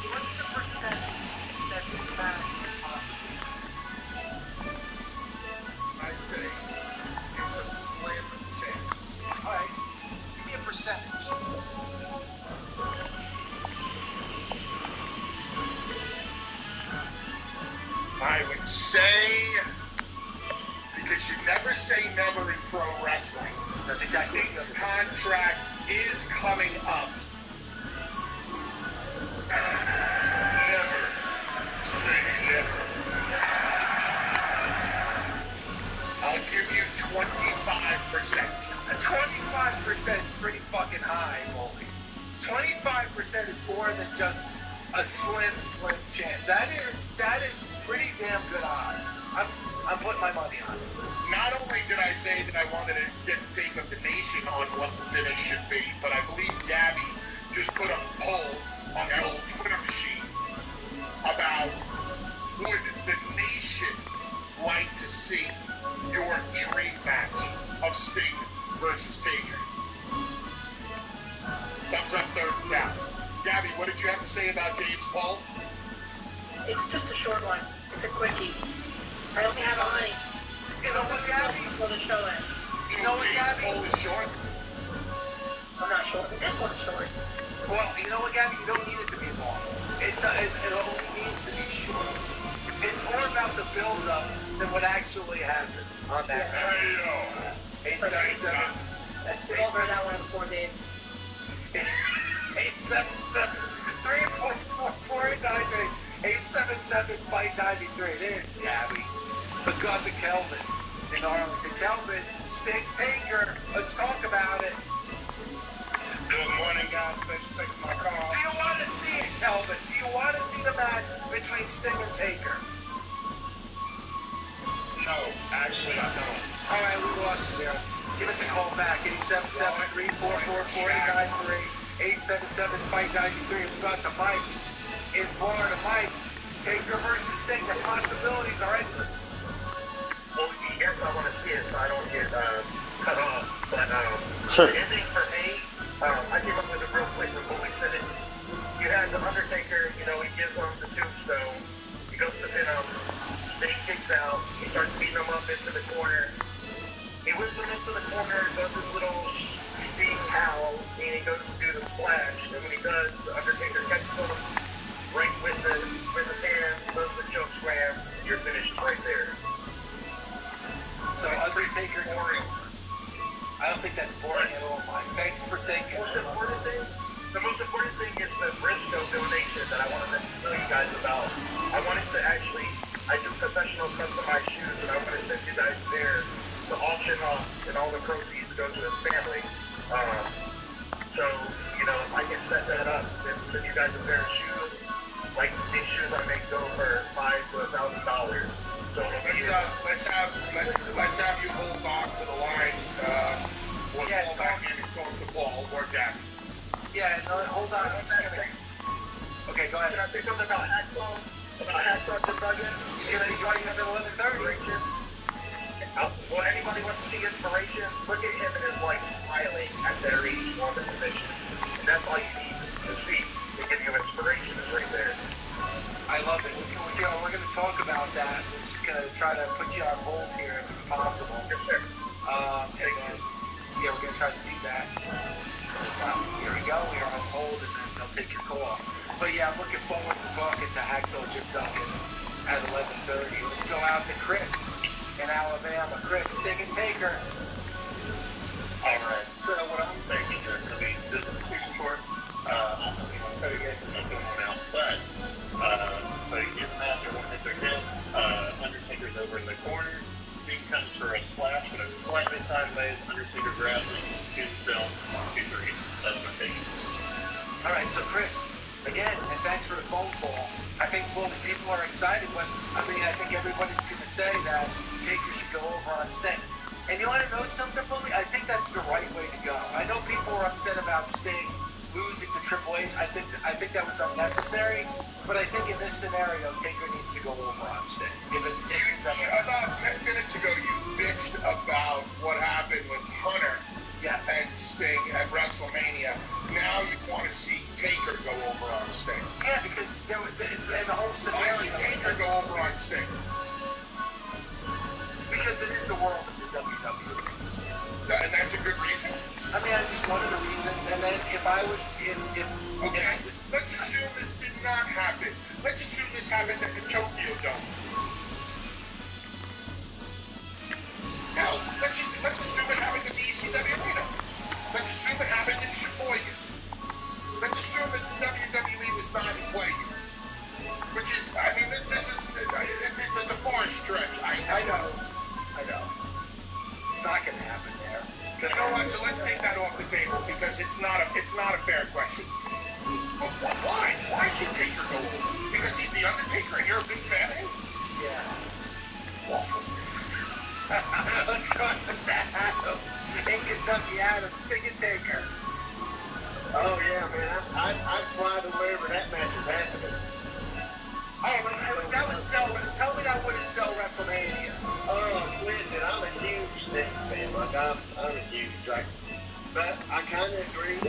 what's the percentage that this match could possibly be? I say it's a slim chance. All right, give me a percentage. I would say, because you never say never in pro wrestling. That's exactly Sting's contract is coming up. Never say never. I'll give you 25%. 25% is pretty fucking high, Molly. 25% is more than just a slim chance. That is pretty damn good odds. I'm putting my money on it. Not only did I say that I wanted to get the take of the nation on what the finish should be, but I believe Gabby just put a poll on that old Twitter machine about would the nation like to see your dream match of Sting versus Taker. Thumbs up, third down. Gabby, what did you have to say about Dave's poll? It's just a short one. It's a quickie. I only have a line. You know what, Gabby? Well, the show ends. You know what, Gabby? Poll is short. I'm not short. This one's short. Well, you know what, Gabby? You don't need it to be long. It only needs to be short. It's more about the build-up than what actually happens on that. Hey, 877. We've all heard that one before, Dave. 877-344-4893. 877-FIGHT-93. It is, Gabby. Let's go out to Kelvin in Arlington. Kelvin, Sting, Taker. Let's talk about it. Good morning, guys. Thanks for taking my call. Do you want to see it, Kelvin? Do you want to see the match between Sting and Taker? No, actually, I don't. All right, we lost you there. Give us a call back, 877-344-4893. 877-FIGHT-93. Let's go out to Mike in Florida. Mike, Taker versus Sting. The possibilities are endless. Well, yes, I want to see it so I don't get cut off. But the ending for me, I came up with it real quick before we said it. You had the Undertaker, he gives him the tombstone. He goes to pin him. Then he kicks out. He starts beating him up into the corner. He whips him into the corner, does his little Sting howl, and he goes to do the splash. And when he does, the Undertaker catches him right with the hand, does the choke slam. You're finished right there. So Undertaker, I don't think that's set that up and send you guys a pair of shoes. Like these shoes I make go for $5,000 to $1,000. So let's have you hold on to the line. Or fall back in and talk the ball or Gabby. Yeah, no, hold on. Okay, go ahead. Can I say something about Hacksaw? About Hacksaw Debugging? He's going to be joining us at 11:30. Well, anybody wants to see inspiration, look at him and his wife smiling at their each one position. And that's all you need to see to give you inspiration is right there. I love it. We're going to talk about that. We're just going to try to put you on hold here if it's possible. Yes, sir. And then, yeah, we're going to try to do that. So, here we go. We are on hold, and then they'll take your call. But yeah, I'm looking forward to talking to Hacksaw Jim Duncan at 11:30. Let's go out to Chris in Alabama. Chris, Sting and Taker. All right. So what I'm thinking is, this is super short. I'm going to tell you guys I'm not doing one out, but here's the match. I want to hit their head. Undertaker's over in the corner. Sting comes for a splash, but it's slightly sideways. Undertaker grabs him, tombstone, 2-3. That's my take. All right, so Chris, again, and thanks for the phone call. I think both people are excited, but I think everybody's going to say that Taker should go over on Sting. And you want to know something, Bully? I think that's the right way to go. I know people are upset about Sting losing to Triple H. I think that was unnecessary, but I think in this scenario, Taker needs to go over on Sting. About 10 minutes ago, you bitched about what happened with Hunter. Yes. And Sting at WrestleMania. Now you want to see Taker go over on Sting. Yeah, because the whole scenario. Why should Taker go over on Sting? Because it is the world of the WWE. And that's a good reason? I mean, that's just one of the reasons. And then if I was Okay, let's assume this did not happen. Let's assume this happened at the Tokyo Dome. Hell, let's assume it happened at the ECW Arena. Let's assume it happened in Sheboygan. Let's assume that the WWE was not in play. Which is, it's a far stretch. I know. It's not going to happen there. You know what? So let's take that off the table because it's not a fair question. But why? Why should Taker go over? Because he's the Undertaker and you're a big fan of his? Yeah. Awful. Let's go with Adam. In Kentucky, Adam, Sting and Taker. Oh, yeah, man. I'd fly to wherever that match is happening. Oh, that would sell. Tell me that wouldn't sell WrestleMania. Oh, listen, I'm a huge Sting fan. Like, I'm a huge Dragon. But I kind of agree. I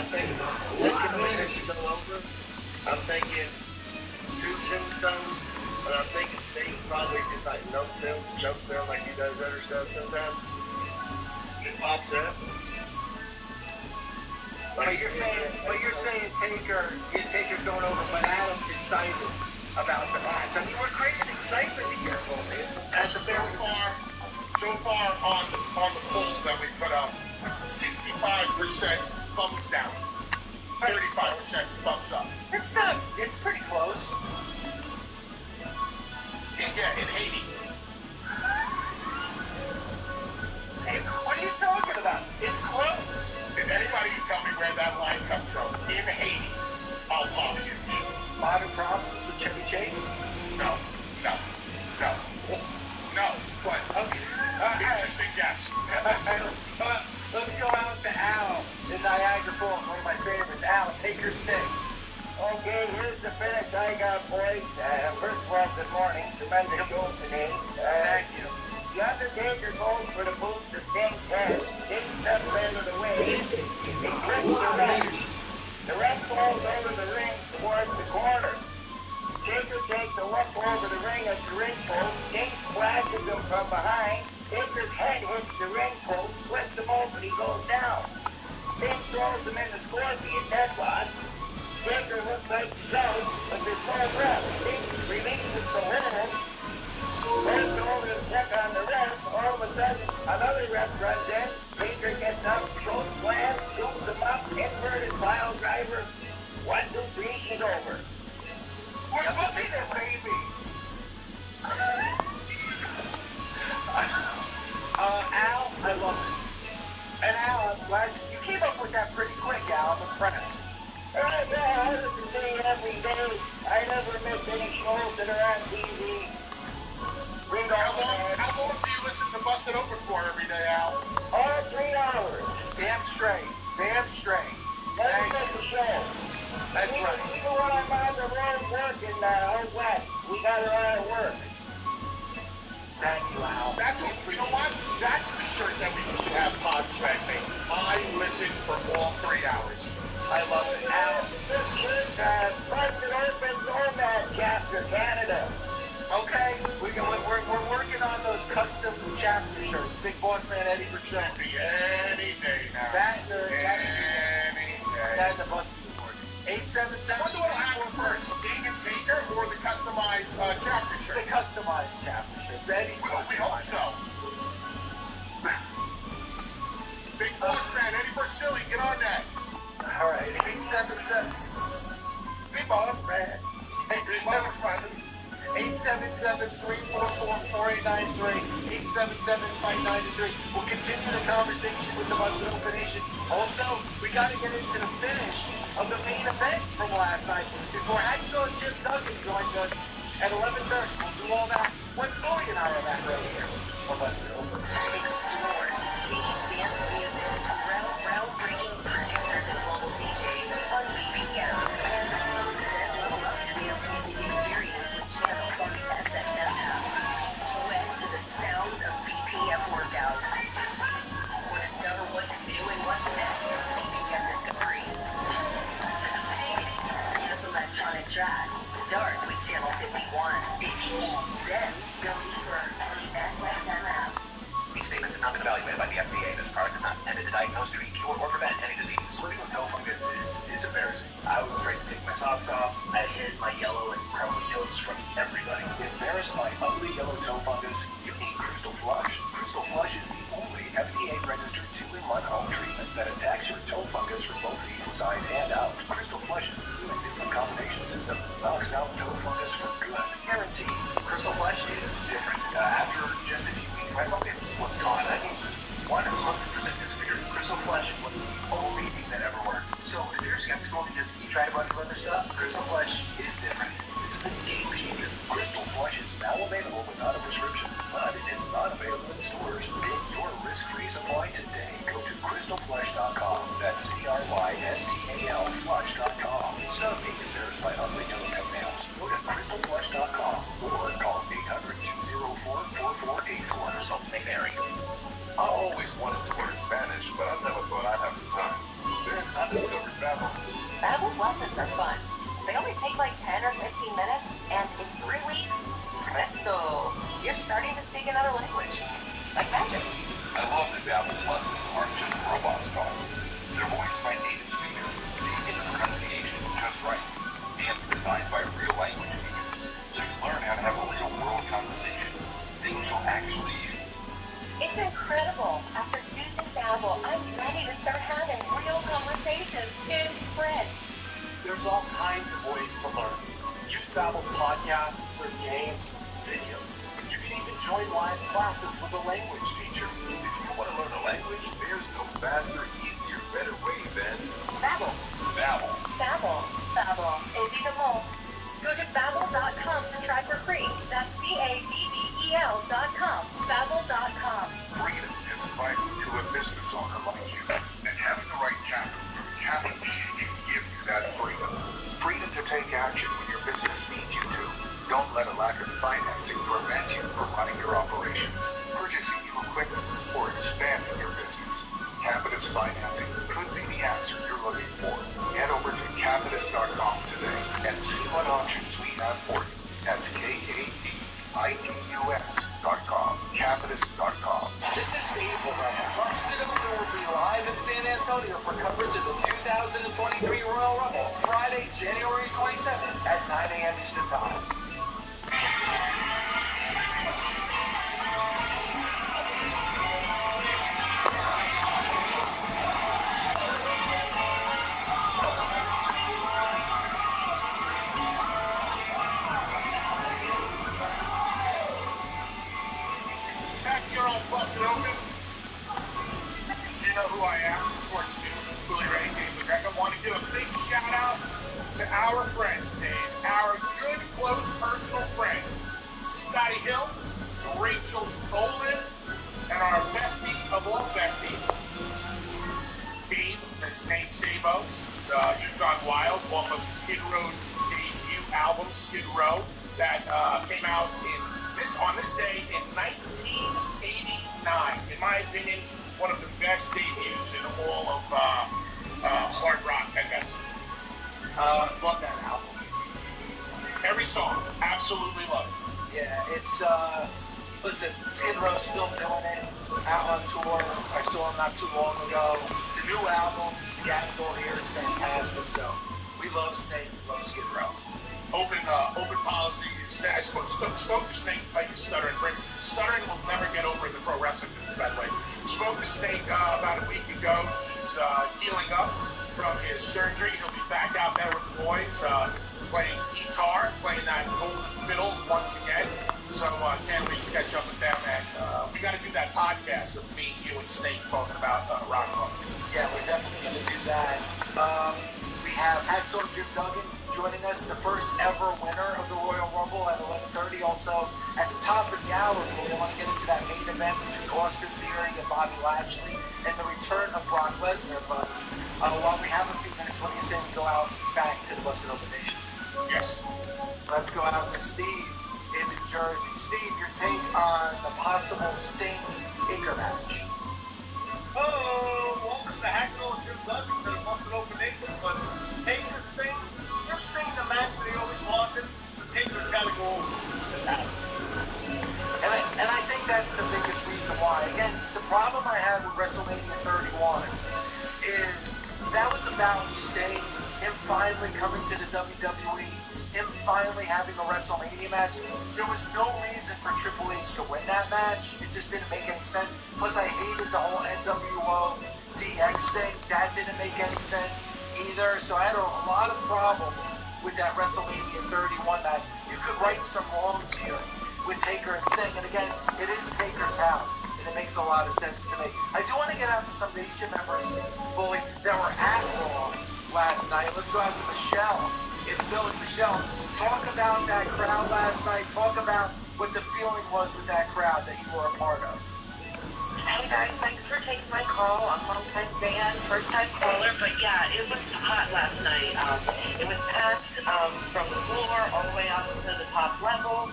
think Taker should go over. I'm thinking two tombstones. But I'm thinking Sting probably just like choke film like he does other stuff sometimes. Just pops up. But you're saying Taker's going over, but Adam's excited about the match. I mean, we're creating excitement here, folks. So far on the poll that we put up, 65% thumbs down, 35% thumbs up. It's pretty close. Yeah, in Haiti. Hey, what are you talking about? It's close. If anybody can tell me where that line comes from, in Haiti, I'll pause you. Modern Problems with Chevy Chase? No. But interesting guess. Let's go out to Al in Niagara Falls, one of my favorites. Al, take your Sting. Okay, here's the finish I got, boys. First of all, good morning. Tremendous show today. Thank you. The Undertaker goes for the boot to Sting's head. Sting steps out of the way. He grips the ref. The ref falls over the ring towards the corner. Taker takes a look over the ring at the ring post. Sting splashes him from behind. Taker's head hits the ring post, twists him over, he goes down. Sting throws him in the scorpion deadlock. Taker looks like himself, but there's no ref. Sting releases the hold. Goes over to check on the ref. All of a sudden, another ref runs in. Taker gets up, choke slam, shoots him up, inverted pile driver. 1, 2, 3, he's over. We're booking it, baby. Al, I love it. And Al, I'm glad you came up with that pretty quick, Al. I'm impressed. Right, yeah, I listen to you every day. I never miss any shows that are on TV. Read all How long do you listen to Busted Open for every day, Al? all 3 hours. Damn straight. Damn straight. Never Thank miss you. a show. That's right. Even when I'm on the road working out west, we got a lot of work. Thank you, Al. You know what? That's the shirt that we should have Pod Swag make. I listen for all 3 hours. I love it. Al. Busted Open's on that chapter, Canada. Okay, we're working on those custom chapter shirts. Big Boss Man Eddie percent. Be any day now. That Any day. and the Busted Awards. 877. What do I have first? Sting and Taker or the customized chapter shirt? The customized chapter shirts. Eddie's We hope so. Big Boss Man Eddie Persili, get on that. All right, 877. Big Boss Man. 877-344-4893. 877-5993. We'll continue the conversation with the Busted Open Nation. Also, we got to get into the finish of the main event from last night before Hacksaw Jim Duggan joins us at 11:30. We'll do all that when Louie and I are back right here on Busted Open. Explore today's dance music's groundbreaking producers and global DJs on BPM. And then level up your dance music experience with Channel 3 SXM app. Sweat to the sounds of BPM workout. Or discover what's new and what's next on BPM Discovery. Dance electronic tracks start with Channel 51. BPM. Then go deeper on the SXM app. These statements have not been evaluated by the FDA. This product is not intended to diagnose, treat, cure, or prevent any disease. Swimming with toe fungus is embarrassing. I was afraid to take my socks off. I hid my yellow and brown toes from everybody. Embarrassed by ugly yellow toe fungus? You need Crystal Flush. Crystal Flush is the only FDA-registered 2-in-1 home treatment that attacks your toe fungus from both the inside and out. Crystal Flush is a new and different combination system. Knocks out toe fungus for good. Guaranteed. Crystal Flush is different. After just a few weeks, my fungus was gone. I mean, 100% disappeared. Crystal Flush was the only thing that ever worked. So if you're skeptical because you tried a bunch of other stuff, Crystal Flush is different. This is a game changer. Crystal Flush is now available without a prescription, but it is not available in stores. Get your risk-free supply today. Go to crystalflush.com. That's CRYSTAL Flush.com. Stop being embarrassed by ugly yellow toenails. Go to crystalflush.com or call 800-204-4484. Results may vary. I always wanted to learn Spanish, but I never thought I'd have the time. Then I discovered Babbel. Babbel's lessons are fun. They only take like 10 or 15 minutes, and in 3 weeks, presto, you're starting to speak another language. Like magic. I love that Babbel's lessons aren't just robots talking. They're voiced by native speakers, so you get the pronunciation just right. And designed by real language teachers, so you learn how to have real-world conversations, things you'll actually use. It's incredible. After using Babbel, I'm ready to start having real conversations in French. There's all kinds of ways to learn. Use Babbel's podcasts or games, videos. You can even join live classes with a language teacher. If you want to learn a language, there's no faster, easier, better way than Babbel. Babbel. Babbel. Babbel. Évidemment. Go to Babbel.com to try for free. That's BABBEL.com. Babbel.com. Freedom is vital to a business owner like you. And having the right capital from Catalyst can give you that freedom. Freedom to take action when your business needs you to. Don't let a lack of financing prevent you from running your operations, purchasing new equipment, or expanding your business. Capitalist financing could be the answer you're looking for. Head over to Capitalist.com today and see what options we have for you. That's KAPITUS.com. Capitalist.com. This is Steve from Busted Open. Will be live in San Antonio for coverage of the 2023 Royal Rumble, Friday, January 27th at 9 a.m. Eastern Time. Back here on Busted Open. Do you know who I am? Of course you do. Billy Ray, Dave McGregor. Want to give a big shout out off of Skid Row's debut album, Skid Row, that came out on this day in 1989. In my opinion, one of the best debuts in all of hard rock and metal. Love that album. Every song, absolutely love it. Yeah, it's, listen, Skid Row's still doing it, out on tour. I saw him not too long ago. The new album, The Gang's All Here, is fantastic, so we love Snake, we love Skid Row. Open policy. I spoke to Snake like stuttering. Stuttering will never get over in the pro wrestling business that way. Spoke to Snake about a week ago. He's healing up from his surgery. He'll be back out there with the boys, playing guitar, playing that golden fiddle once again. So can't wait to catch up with them. And we got to do that podcast of me, you, and Snake talking about rock and roll. Yeah, we're definitely going to do that. We have Hacksaw Jim Duggan joining us, the first ever winner of the Royal Rumble at 11:30. Also, at the top of the hour, we want to get into that main event between Austin Theory and Bobby Lashley and the return of Brock Lesnar. But while we have a few minutes, what do you say we go out back to the Busted Open Nation? Yes. Let's go out to Steve in New Jersey. Steve, your take on the possible Sting-Taker match? Welcome to Hacksaw Jim Duggan to the Busted Open Nation, but Taker Sting, just Sting the match that he always wanted. The Taker's got to go over. And I think that's the biggest reason why. Again, the problem I had with WrestleMania 31 is that was about Sting, him finally coming to the WWE, him finally having a WrestleMania match. There was no reason for Triple H to win that match. It just didn't make any sense. Plus, I hated the whole NWO DX thing. That didn't make any sense either. So I had a lot of problems with that WrestleMania 31 match. You could right some wrongs here with Taker and Sting. And again, it is Taker's house, and it makes a lot of sense to me. I do want to get out to some Nation members, Bully, that were at Raw last night. Let's go out to Michelle in Philly. Michelle, talk about that crowd last night. Talk about what the feeling was with that crowd that you were a part of. Hey guys, thanks for taking my call. I'm a long-time fan, first-time caller, but yeah, it was hot last night. It was packed from the floor all the way up to the top level.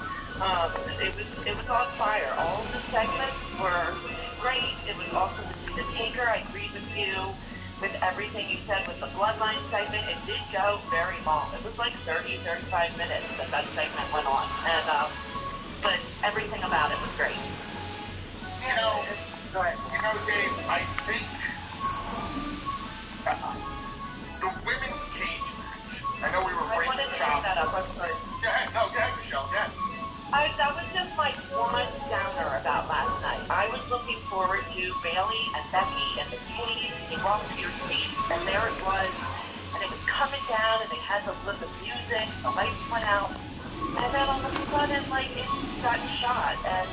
It was on fire. All of the segments were great. It was awesome to see the Taker. I agree with you with everything you said with the Bloodline segment. It did go very long. It was like 30, 35 minutes that segment went on. And but everything about it was great. Dave, I think the women's cage match. I know we were breaking chop. That up. I'm sorry. Go ahead, Michelle. Go ahead. That was just my one downer about last night. I was looking forward to Bayley and Becky and the cage. They brought to your seat, and there it was. And it was coming down, and they had the music. The lights went out, and then all of a sudden, it got shot. And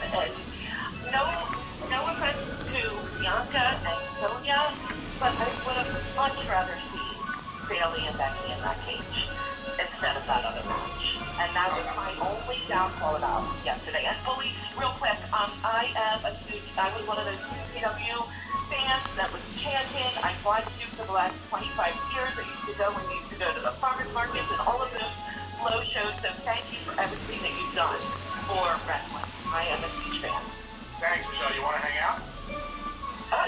no offense to Bianca and Sonya, but I would have much rather seen Bayley and Becky in that cage instead of that other match. And that was my only downfall about yesterday. And Bully, real quick, I was one of those CW fans that was chanting. I've watched you for the last 25 years. I used to go when you used to go to the farmers markets and all of those flow shows. So thank you for everything that you've done for wrestling. I am a huge fan. Thanks, Michelle. You want to hang out?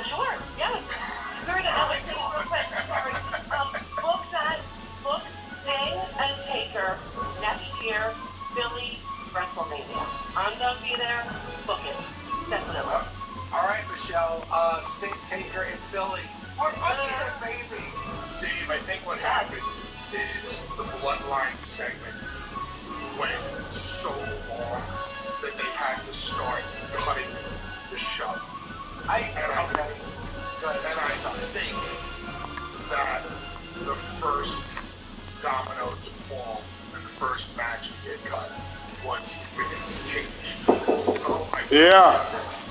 Sure. Yeah. We're going to other things real quick. Book Sting and Taker next year, Philly WrestleMania. I'm going to be there. Book it. Definitely. All right, Michelle. Sting, Taker in Philly. We're booking it, baby. Dave, I think what happened is the Bloodline segment went so long that they had to start cutting the show. I think that the first domino to fall and the first match to get cut was Women's Cage. Oh my goodness.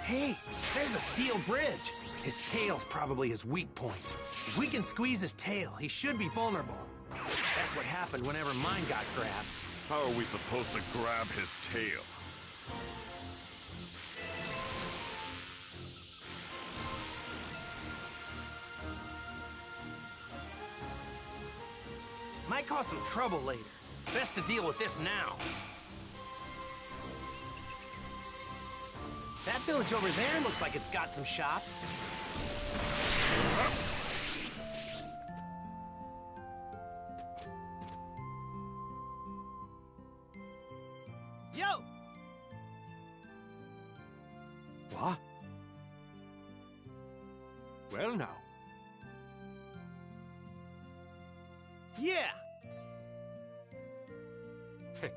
Hey, there's a steel bridge. His tail's probably his weak point. If we can squeeze his tail, he should be vulnerable. That's what happened whenever mine got grabbed. How are we supposed to grab his tail? Might cause some trouble later. Best to deal with this now. That village over there looks like it's got some shops. Yo! What? Well now. Yeah! Hey.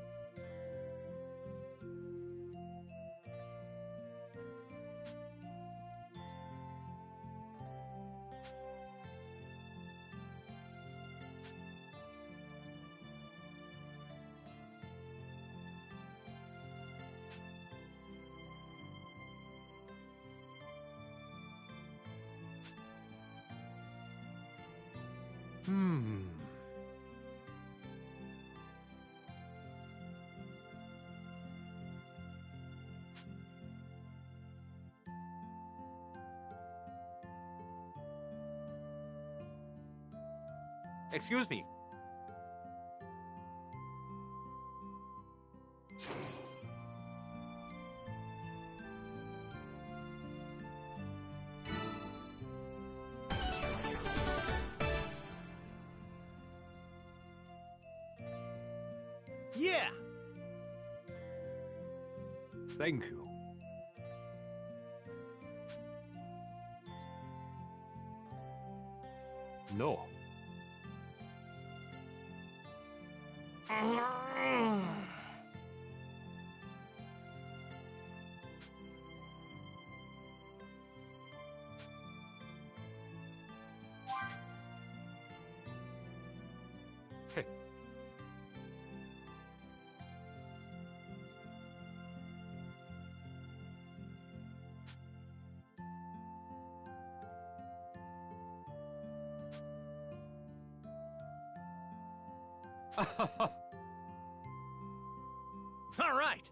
Excuse me. Yeah! Thank you. No. Hey. All right,